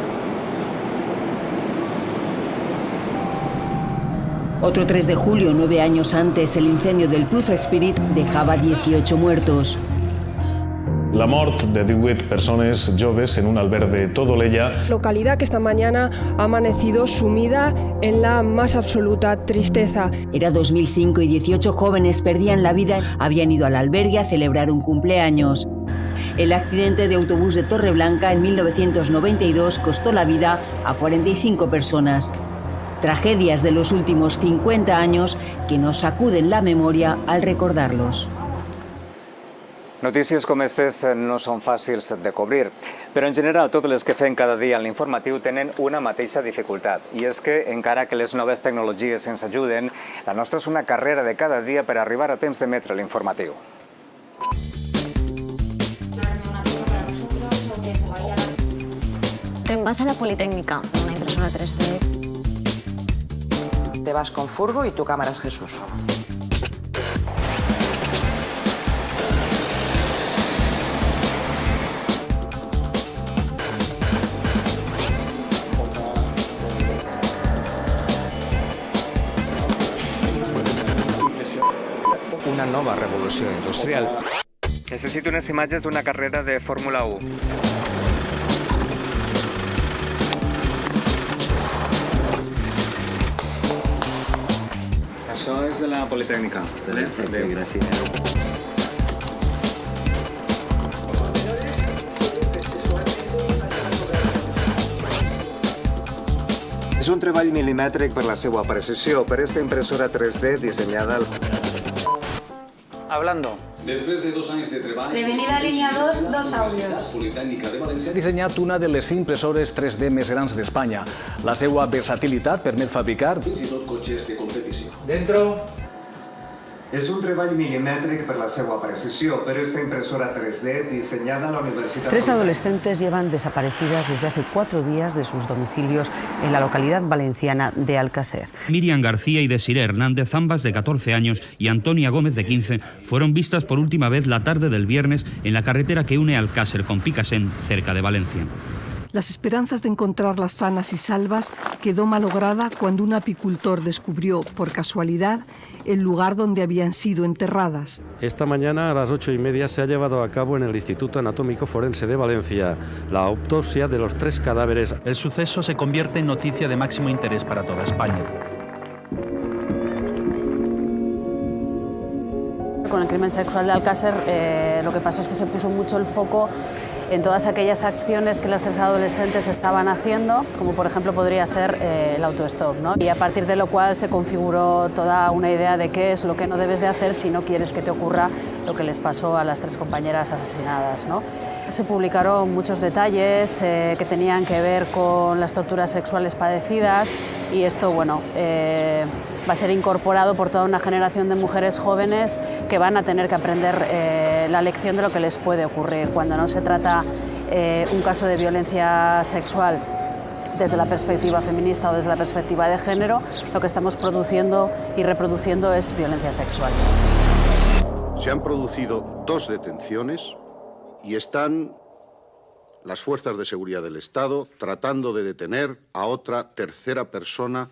Otro 3 de julio, 9 años antes, el incendio del Proof Spirit dejaba 18 muertos. La mort de 18 personas joves en un albergue de Todolella. Localidad que esta mañana ha amanecido sumida en la más absoluta tristeza. Era 2005 y 18 jóvenes perdían la vida. Habían ido al albergue a celebrar un cumpleaños. El accidente de autobús de Torreblanca en 1992 costó la vida a 45 personas. Tragedias de los últimos 50 años que nos sacuden la memoria al recordarlos. Notícies com aquestes no són fàcils de cobrir, però en general totes les que fem cada dia en l'informatiu tenen una mateixa dificultat, i és que, encara que les noves tecnologies ens ajuden, la nostra és una carrera de cada dia per arribar a temps d'emetre l'informatiu. Te vas a la Politécnica, una impresora 3D. Te vas con furgo y tu cámara es Jesús. Una nova revolució industrial. Necessito unes imatges d'una carrera de Fórmula 1. Això és de la Politécnica. Gràcies. És un treball milimètric per la seva precisió, per esta impressora 3D dissenyada al... Hablando. Després de 2 anys de treball... Prevenida línia 2, 2 àudios. Politécnica de València ha dissenyat una de les impressores 3D més grans d'Espanya. La seva versatilitat permet fabricar fins i tot cotxes de competició. Dentro. És un treball milimètric per la seva precisió, per esta impresora 3D diseñada a la Universitat... 3 adolescentes llevan desaparecidas desde hace 4 días de sus domicilios en la localidad valenciana de Alcácer. Miriam García y Desiree Hernández, ambas de 14 años, y Antonia Gómez, de 15, fueron vistas por última vez la tarde del viernes en la carretera que une Alcácer con Picassent, cerca de Valencia. Las esperanzas de encontrarlas sanas y salvas quedó malograda cuando un apicultor descubrió, por casualidad, el lugar donde habían sido enterradas. Esta mañana a las 8:30 se ha llevado a cabo en el Instituto Anatómico Forense de Valencia la autopsia de los 3 cadáveres. El suceso se convierte en noticia de máximo interés para toda España. Con el crimen sexual de Alcácer lo que pasó es que se puso mucho el foco en todas aquellas acciones que las 3 adolescentes estaban haciendo, como por ejemplo podría ser el autostop, ¿no? Y a partir de lo cual se configuró toda una idea de qué es lo que no debes de hacer si no quieres que te ocurra lo que les pasó a las 3 compañeras asesinadas, ¿no? Se publicaron muchos detalles que tenían que ver con las torturas sexuales padecidas, y esto, bueno, va a ser incorporado por toda una generación de mujeres jóvenes que van a tener que aprender la lección de lo que les puede ocurrir cuando no se trata un caso de violencia sexual desde la perspectiva feminista o desde la perspectiva de género. Lo que estamos produciendo y reproduciendo es violencia sexual. Se han producido 2 detenciones y están las fuerzas de seguridad del Estado tratando de detener a otra tercera persona.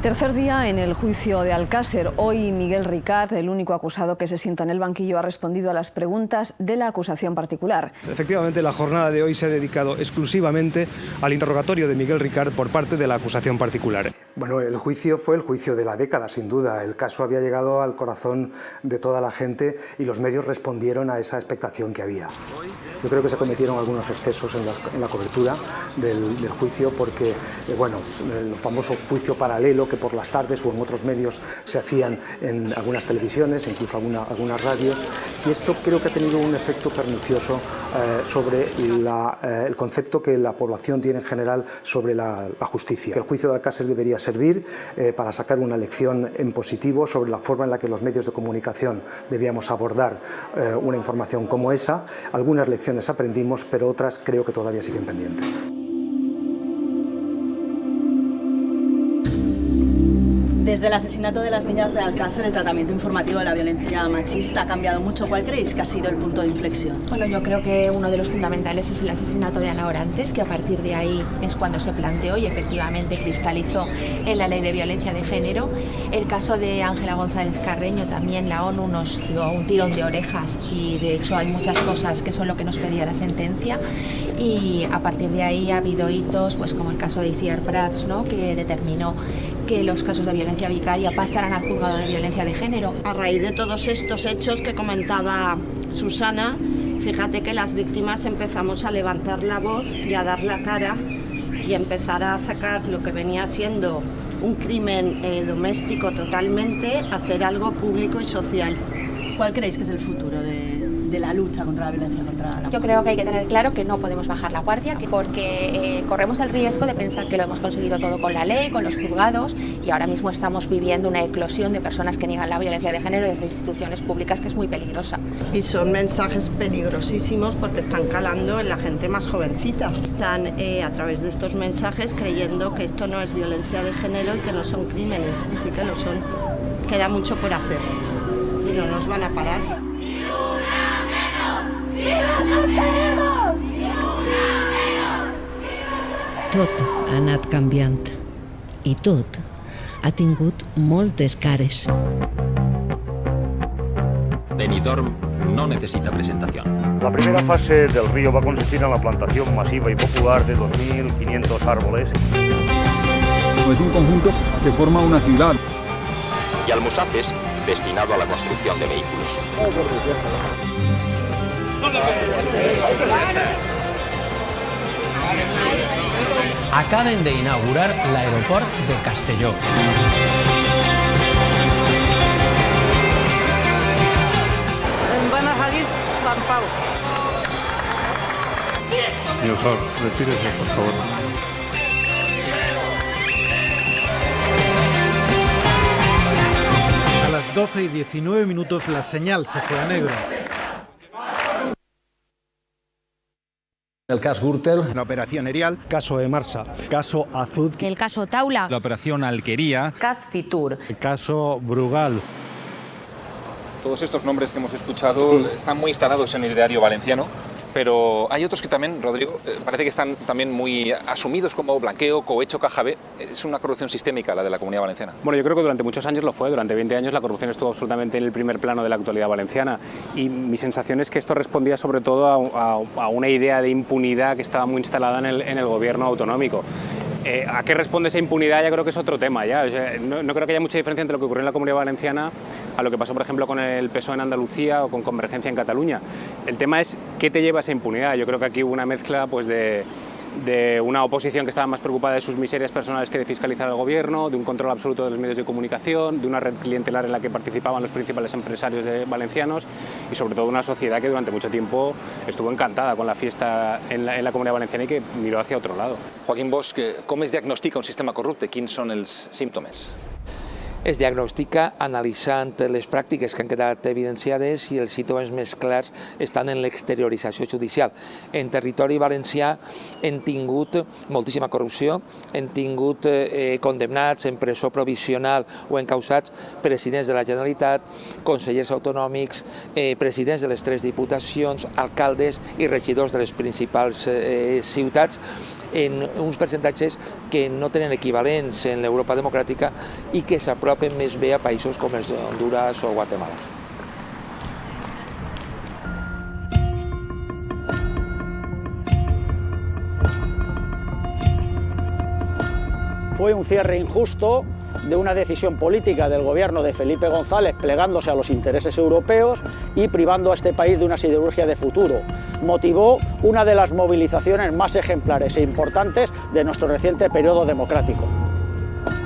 Tercer día en el juicio de Alcácer. Hoy Miguel Ricard, el único acusado que se sienta en el banquillo, ha respondido a las preguntas de la acusación particular. Efectivamente, la jornada de hoy se ha dedicado exclusivamente al interrogatorio de Miguel Ricard por parte de la acusación particular. Bueno, el juicio fue el juicio de la década, sin duda. El caso había llegado al corazón de toda la gente y los medios respondieron a esa expectación que había. Yo creo que se cometieron algunos excesos en la cobertura del juicio porque, bueno, el famoso juicio paralelo que por las tardes o en otros medios se hacían en algunas televisiones, incluso algunas radios, y esto creo que ha tenido un efecto pernicioso sobre el concepto que la población tiene en general sobre la justicia. El juicio de Alcácer debería servir para sacar una lección en positivo sobre la forma en la que los medios de comunicación debíamos abordar una información como esa. Algunas lecciones aprendimos, pero otras creo que todavía siguen pendientes. Desde el asesinato de las niñas de Alcácer, el tratamiento informativo de la violencia machista ha cambiado mucho. ¿Cuál creéis que ha sido el punto de inflexión? Bueno, yo creo que uno de los fundamentales es el asesinato de Ana Orantes, que a partir de ahí es cuando se planteó y efectivamente cristalizó en la ley de violencia de género. El caso de Ángela González Carreño, también la ONU nos dio un tirón de orejas y de hecho hay muchas cosas que son lo que nos pedía la sentencia. Y a partir de ahí ha habido hitos, pues como el caso de Itziar Prats, ¿no?, que determinó que los casos de violencia vicaria pasaran al juzgado de violencia de género. A raíz de todos estos hechos que comentaba Susana, fíjate que las víctimas empezamos a levantar la voz y a dar la cara y empezar a sacar lo que venía siendo un crimen doméstico totalmente a ser algo público y social. ¿Cuál creéis que es el futuro de la lucha contra la violencia contra la mujer? Yo creo que hay que tener claro que no podemos bajar la guardia porque corremos el riesgo de pensar que lo hemos conseguido todo con la ley, con los juzgados, y ahora mismo estamos viviendo una eclosión de personas que niegan la violencia de género desde instituciones públicas que es muy peligrosa. Y son mensajes peligrosísimos porque están calando en la gente más jovencita. Están a través de estos mensajes creyendo que esto no es violencia de género y que no son crímenes, y sí que lo son. Queda mucho por hacer y no nos van a parar. Tot ha anat canviant i tot ha tingut moltes cares. Benidorm no necesita presentación. La primera fase del río va a consistir en la plantación masiva y popular de 2.500 árboles. Es un conjunto que forma una ciudad. Y Almusafes, destinado a la construcción de vehículos. Acaben de inaugurar l'aeroport de Castelló. Van a salir zampados. Señor, retírese, por favor. A las 12 y 19 minutos la señal se fue a negro. El caso Gürtel, la operación Erial, caso de Marsa, caso Azud, El caso Taula, La operación Alquería, Cas Fitur. caso Brugal. Todos estos nombres que hemos escuchado están muy instalados en el ideario valenciano, pero hay otros que también, Rodrigo, parece que están también muy asumidos como blanqueo, cohecho, caja B. Es una corrupción sistémica la de la Comunidad Valenciana. Bueno, yo creo que durante muchos años lo fue. Durante 20 años la corrupción estuvo absolutamente en el primer plano de la actualidad valenciana y mi sensación es que esto respondía sobre todo a una idea de impunidad que estaba muy instalada en el gobierno autonómico. ¿A qué responde esa impunidad? Ya creo que es otro tema. Ya. O sea, no creo que haya mucha diferencia entre lo que ocurrió en la Comunidad Valenciana a lo que pasó, por ejemplo, con el PSOE en Andalucía o con Convergencia en Cataluña. El tema es qué te lleva a esa impunidad. Yo creo que aquí hubo una mezcla pues, de una oposición que estaba más preocupada de sus miserias personales que de fiscalizar al gobierno, de un control absoluto de los medios de comunicación, de una red clientelar en la que participaban los principales empresarios valencianos y sobre todo una sociedad que durante mucho tiempo estuvo encantada con la fiesta en la Comunidad Valenciana y que miró hacia otro lado. Joaquín Bosch, com es diagnostica un sistema corrupte? Quins són els símptomes? Es diagnostica analitzant les pràctiques que han quedat evidenciades i els símptomes més clars estan en l'exteriorització judicial. En territori valencià hem tingut moltíssima corrupció, hem tingut condemnats en presó provisional o encausats presidents de la Generalitat, consellers autonòmics, presidents de les 3 diputacions, alcaldes i regidors de les principals ciutats. en uns percentatges que no tenen equivalents en l'Europa democràtica i que s'apropen més bé a països com els Honduras o Guatemala. Fue un cierre injusto de una decisión política del gobierno de Felipe González plegándose a los intereses europeos y privando a este país de una siderurgia de futuro. Motivó una de las movilizaciones más ejemplares e importantes de nuestro reciente periodo democrático.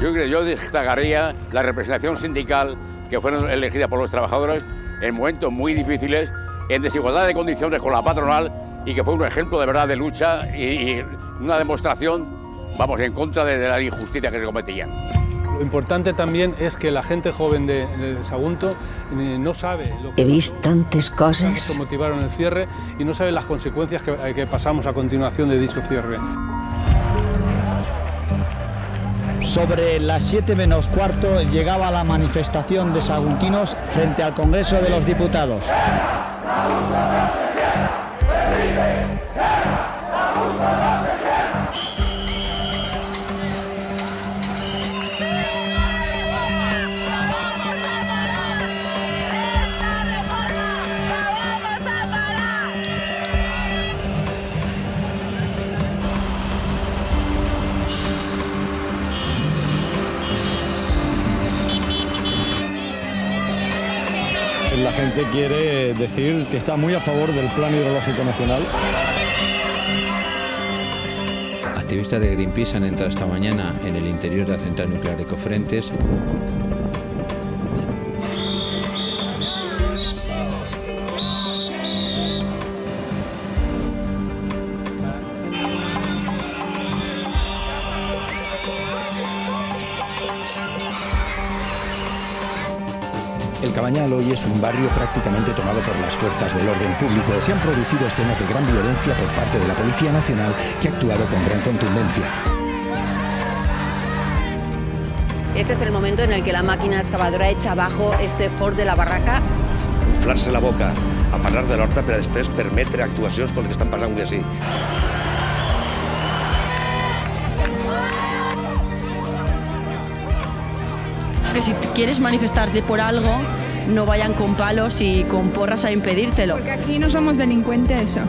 Yo destacaría la representación sindical que fueron elegidas por los trabajadores en momentos muy difíciles, en desigualdad de condiciones con la patronal, y que fue un ejemplo de verdad de lucha y una demostración, vamos, en contra de la injusticia que se cometían. Lo importante también es que la gente joven de Sagunto no sabe lo que... He vist tantes coses. ...que motivaron el cierre y no sabe las consecuencias que pasamos a continuación de dicho cierre. Sobre las 7 menos cuarto llegaba la manifestación de saguntinos frente al Congreso de los Diputados. La gente quiere decir que está muy a favor del Plan Hidrológico Nacional. Activistas de Greenpeace han entrado esta mañana en el interior de la central nuclear de Cofrentes. El Cabanyal hoy es un barrio prácticamente tomado por las fuerzas del orden público. Se han producido escenas de gran violencia por parte de la Policía Nacional, que ha actuado con gran contundencia. Este es el momento en el que la máquina excavadora echa abajo este fort de la barraca. Inflar-se la boca a parlar de l'horta per a després permetre actuacions com les que estan passant avui així. Que si quieres manifestarte por algo, no vayan con palos y con porras a impedírtelo. Porque aquí no somos delincuentes.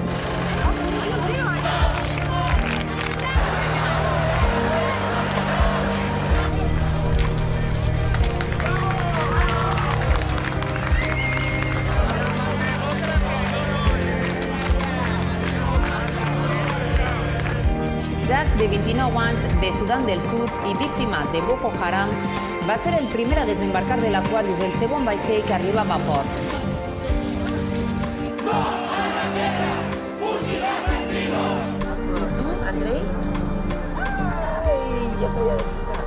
Jack, de 29 anys, de Sudán del Sud i víctima de Boko Haram, va ser el primer a desembarcar de l'Aquarius, el segon vaixell que arribava a port. Andrei? Ai, jo sabia de qui serà.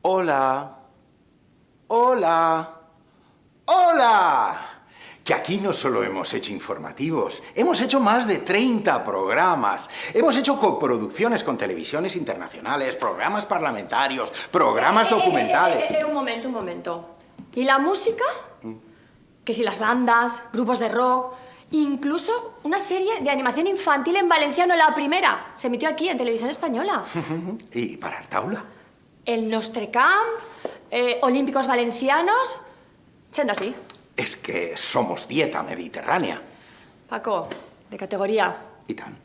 Hola, hola, hola. Que aquí no solo hemos hecho informativos, hemos hecho más de 30 programas. Hemos hecho coproducciones con televisiones internacionales, programas parlamentarios, programas documentales. Un momento. ¿Y la música? Que si las bandas, grupos de rock, incluso una serie de animación infantil en valenciano, la primera, se emitió aquí en Televisión Española. ¿Y para el taula? El Nostrecamp, Olímpicos Valencianos, siendo así. Es que somos dieta mediterránea. Paco, de categoría. I tant.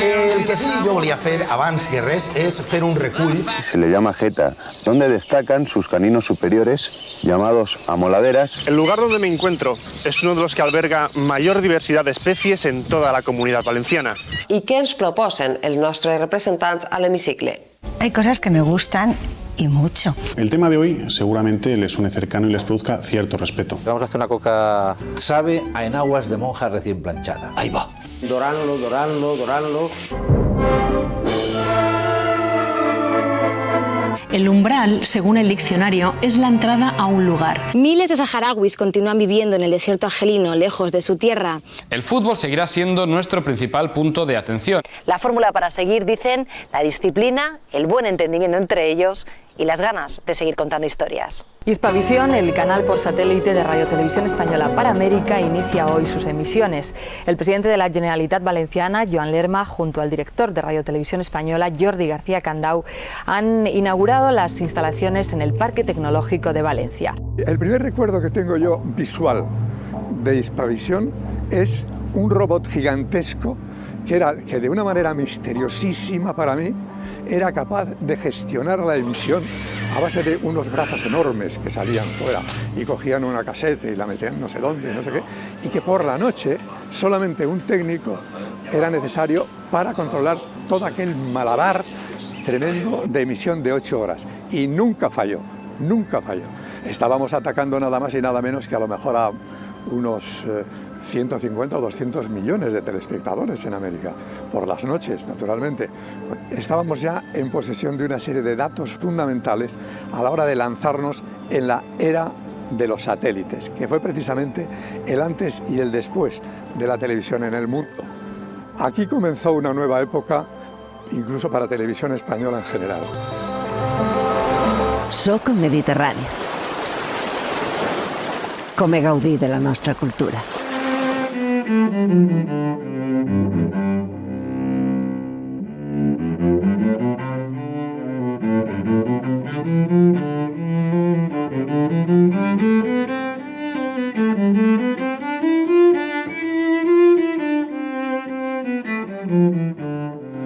El que sí yo volia fer abans que res es fer un recull. Se le llama jeta, donde destacan sus caninos superiores, llamados amoladeras. El lugar donde me encuentro es uno de los que alberga mayor diversidad de especies en toda la Comunidad Valenciana. I què ens proposen els nostres representants a l'hemicicle? Hay cosas que me gustan y mucho. El tema de hoy seguramente les suene cercano y les produzca cierto respeto. Vamos a hacer una coca sabe a enaguas de monja recién planchada. Ahí va. Doranlo. El umbral, según el diccionario, es la entrada a un lugar. Miles de saharauis continúan viviendo en el desierto argelino, lejos de su tierra. El fútbol seguirá siendo nuestro principal punto de atención. La fórmula para seguir, dicen, la disciplina, el buen entendimiento entre ellos y las ganas de seguir contando historias. Hispavisión, el canal por satélite de Radio Televisión Española para América, inicia hoy sus emisiones. El presidente de la Generalitat Valenciana, Joan Lerma, junto al director de Radio Televisión Española, Jordi García Candau, han inaugurado las instalaciones en el Parque Tecnológico de Valencia. El primer recuerdo que tengo yo visual de Hispavisión es un robot gigantesco que de una manera misteriosísima para mí era capaz de gestionar la emisión a base de unos brazos enormes que salían fuera y cogían una casete y la metían no sé dónde, no sé qué, y que por la noche solamente un técnico era necesario para controlar todo aquel malabar tremendo de emisión de 8 horas. Y nunca falló, nunca falló. Estábamos atacando nada más y nada menos que a lo mejor a unos 150 o 200 millones de telespectadores en América, por las noches, naturalmente. Estábamos ya en posesión de una serie de datos fundamentales a la hora de lanzarnos en la era de los satélites, que fue precisamente el antes y el después de la televisión en el mundo. Aquí comenzó una nueva época, incluso para Televisión Española en general. Soc Mediterrani. Come gaudir de la nostra cultura.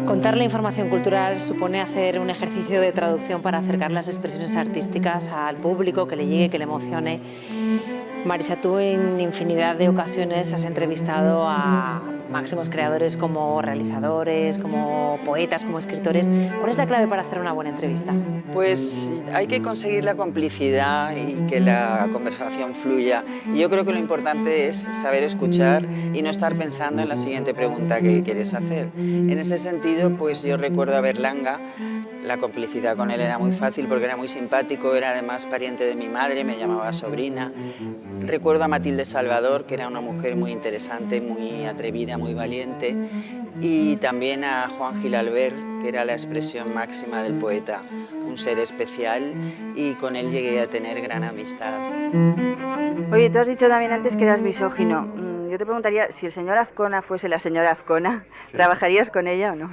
Contar la información cultural supone hacer un ejercicio de traducción para acercar las expresiones artísticas al público, que le llegue, que le emocione. Marisa, tú en infinidad de ocasiones has entrevistado a máximos creadores como realizadores, como poetas, como escritores. ¿Cuál es la clave para hacer una buena entrevista? Pues hay que conseguir la complicidad y que la conversación fluya. Y yo creo que lo importante es saber escuchar y no estar pensando en la siguiente pregunta que quieres hacer. En ese sentido, pues yo recuerdo a Berlanga. La complicidad con él era muy fácil porque era muy simpático, era además pariente de mi madre, me llamaba sobrina. Recuerdo a Matilde Salvador, que era una mujer muy interesante, muy atrevida, muy valiente, y también a Juan Gil Albert, que era la expresión máxima del poeta, un ser especial, y con él llegué a tener gran amistad. Oye, tú has dicho también antes que eras misógino. Yo te preguntaría, si el señor Azcona fuese la señora Azcona, sí, ¿trabajarías con ella o no?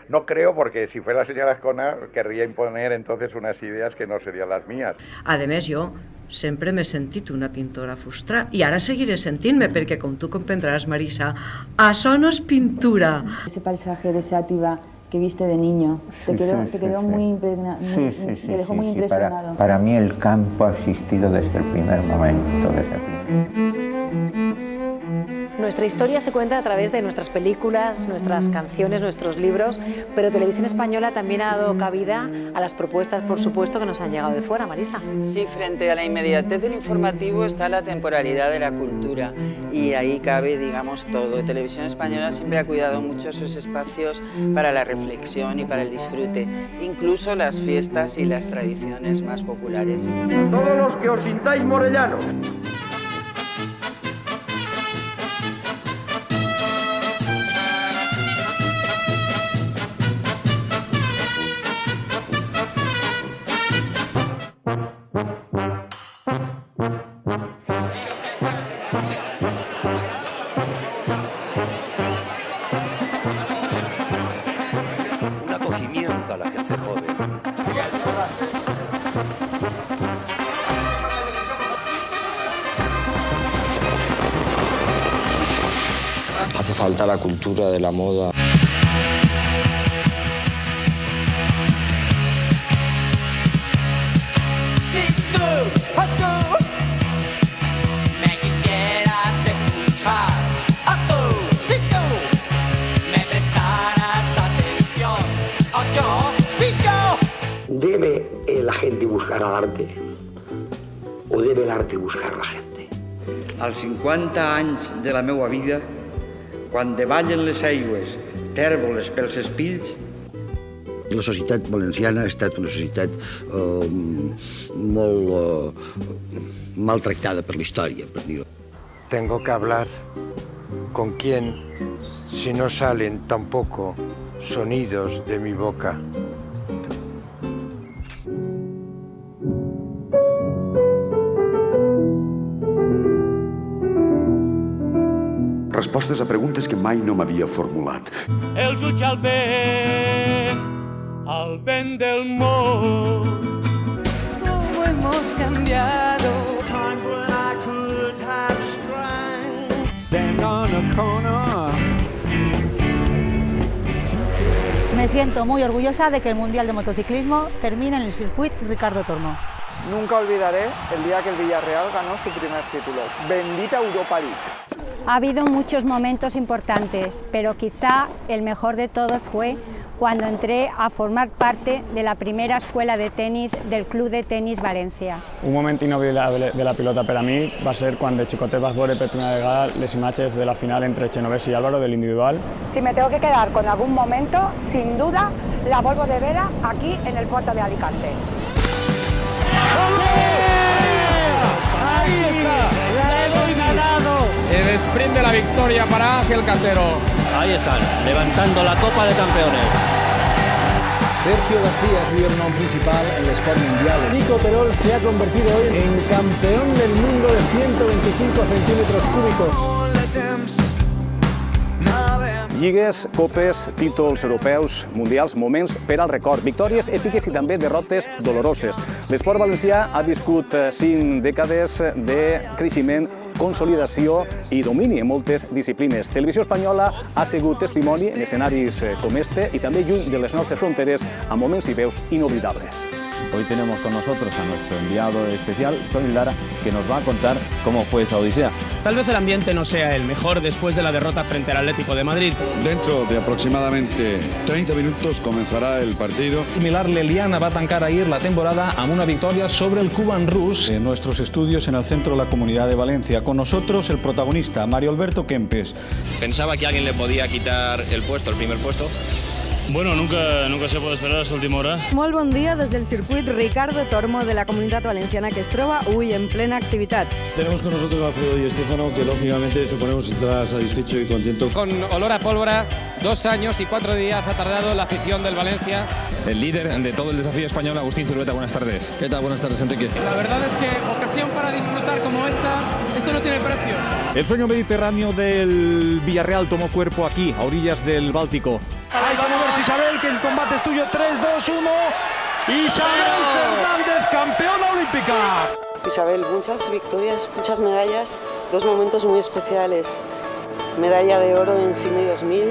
No creo, porque si fuera la señora Azcona querría imponer entonces unas ideas que no serían las mías. A més, jo sempre m'he sentit una pintora frustrada i ara seguiré sentint-me perquè, com tu comprendràs, Marisa, això no és pintura. Ese paisaje de Sátiva que viste de niño, te quedó muy impregnado, te dejó muy impresionado. Para mí el campo ha existido desde el primer momento, Nuestra historia se cuenta a través de nuestras películas, nuestras canciones, nuestros libros, pero Televisión Española también ha dado cabida a las propuestas, por supuesto, que nos han llegado de fuera, Marisa. Sí, frente a la inmediatez del informativo está la temporalidad de la cultura y ahí cabe, digamos, todo. Televisión Española siempre ha cuidado mucho esos espacios para la reflexión y para el disfrute, incluso las fiestas y las tradiciones más populares. Todos los que os sintáis morellanos. Un acogimiento a la gente joven. Hace falta la cultura de la moda. ¿Debe la gente buscar al arte o debe el arte buscar la gente? Als 50 anys de la meva vida, quan davallen les aigües tèrboles pels espills, La societat valenciana ha estat una societat molt maltractada per la història, per dir-ho. Tengo que hablar con quién si no salen tampoco sonidos de mi boca. Respostes a preguntes que mai no m'havia formulat. El jutge al vent del món. ¿Cómo hemos cambiado? Me siento muy orgullosa de que el Mundial de Motociclismo termine en el Circuit Ricardo Tormo. Nunca olvidaré el día que el Villarreal ganó su primer título. Bendita Europa League. Ha habido muchos momentos importantes, pero quizá el mejor de todos fue cuando entré a formar parte de la primera escuela de tenis del Club de Tenis Valencia. Un moment inolvidable de la pilota per a mi va ser quan de xicotet vas veure per primera vegada les imatges de la final entre Genovés y Álvaro del individual. Si me tengo que quedar con algún momento, sin duda, la Volvo de Vera aquí en el puerto de Alicante. ¡Ahí está! ¡La hemos ganado! El sprint de la victoria para Ángel Casero. Ahí están, levantando la Copa de Campeones. Sergio García es el nom principal en el Sport Mundial. Nico Terol se ha convertido hoy en campeón del mundo de 125 centímetros cúbicos. Lligues, copes, títols europeus, mundials, moments per al record, victòries èpiques i també derrotes doloroses. L'esport valencià ha viscut 5 dècades de creixement, consolidació i domini en moltes disciplines. Televisió Espanyola ha sigut testimoni en escenaris com este i també lluny de les nostres fronteres amb moments i veus inoblidables. Hoy tenemos con nosotros a nuestro enviado especial, Tony Lara, que nos va a contar cómo fue esa odisea. Tal vez el ambiente no sea el mejor después de la derrota frente al Atlético de Madrid. Dentro de aproximadamente 30 minutos comenzará el partido. Similar, l'Eliana va tancar ahir la temporada amb una victoria sobre el Cuban Rus. En nuestros estudios en el centro de la Comunidad de Valencia, con nosotros el protagonista, Mario Alberto Kempes. Pensaba que alguien le podía quitar el puesto, el primer puesto. Bueno, nunca se puede esperar hasta última hora. Molt bon dia des del circuit Ricardo Tormo de la Comunitat Valenciana, que es troba avui en plena activitat. Tenemos con nosotros a Alfredo y Estefano, que lógicamente suponemos estará satisfecho y contento. Con olor a pólvora, 2 años y 4 días ha tardado la afición del Valencia. El líder de todo el desafío español, Agustín Zulueta, buenas tardes. ¿Qué tal? Buenas tardes, Enrique. La verdad es que ocasión para disfrutar como esto no tiene precio. El sueño mediterráneo del Villarreal tomó cuerpo aquí, a orillas del Báltico. Ahí vamos a ver si Isabel, que el combate es tuyo. 3, 2, 1. Isabel Fernández, campeona olímpica. Isabel, muchas victorias, muchas medallas, 2 momentos muy especiales. Medalla de oro en Sydney 2000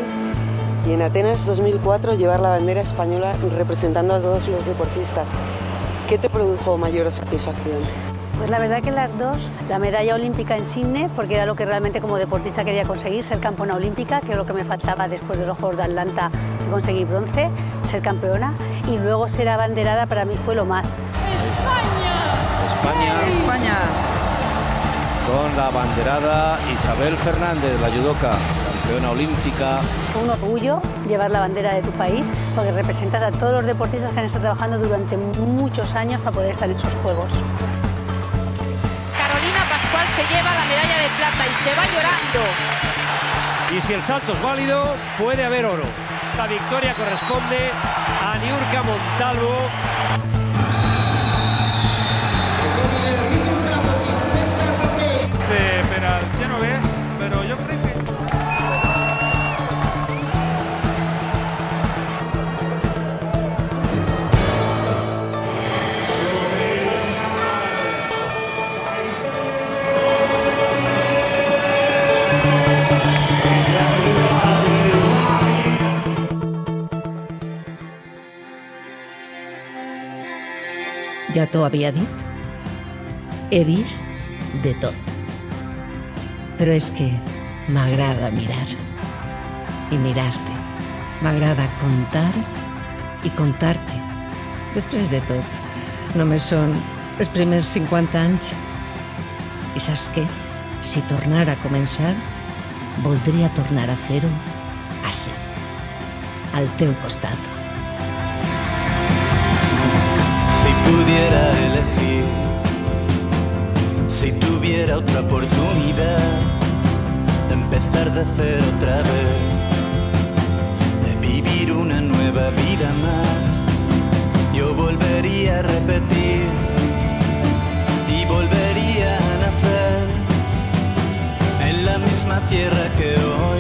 y en Atenas 2004 llevar la bandera española representando a todos los deportistas. ¿Qué te produjo mayor satisfacción? Pues la verdad que las dos, la medalla olímpica en Sydney, porque era lo que realmente como deportista quería conseguir, ser campeona olímpica, que es lo que me faltaba después de los Juegos de Atlanta, conseguir bronce, ser campeona, y luego ser abanderada para mí fue lo más. España. Con la abanderada Isabel Fernández, la judoka, campeona olímpica. Fue un orgullo llevar la bandera de tu país, porque representas a todos los deportistas que han estado trabajando durante muchos años para poder estar en esos Juegos. Pascual se lleva la medalla de plata y se va llorando. Y si el salto es válido, puede haber oro. La victoria corresponde a Niurka Montalvo. Per al Genovés, però jo crec que... Ja t'ho havia dit. He vist de tot. Però és que m'agrada mirar i mirar-te. M'agrada contar i contar-te. Després de tot, només són els primers 50 anys. I saps què? Si tornara a començar, voldria tornar a fer-ho així, al teu costat. pudiera elegir, si tuviera otra oportunidad de empezar de cero otra vez, de vivir una nueva vida más, yo volvería a repetir y volvería a nacer en la misma tierra que hoy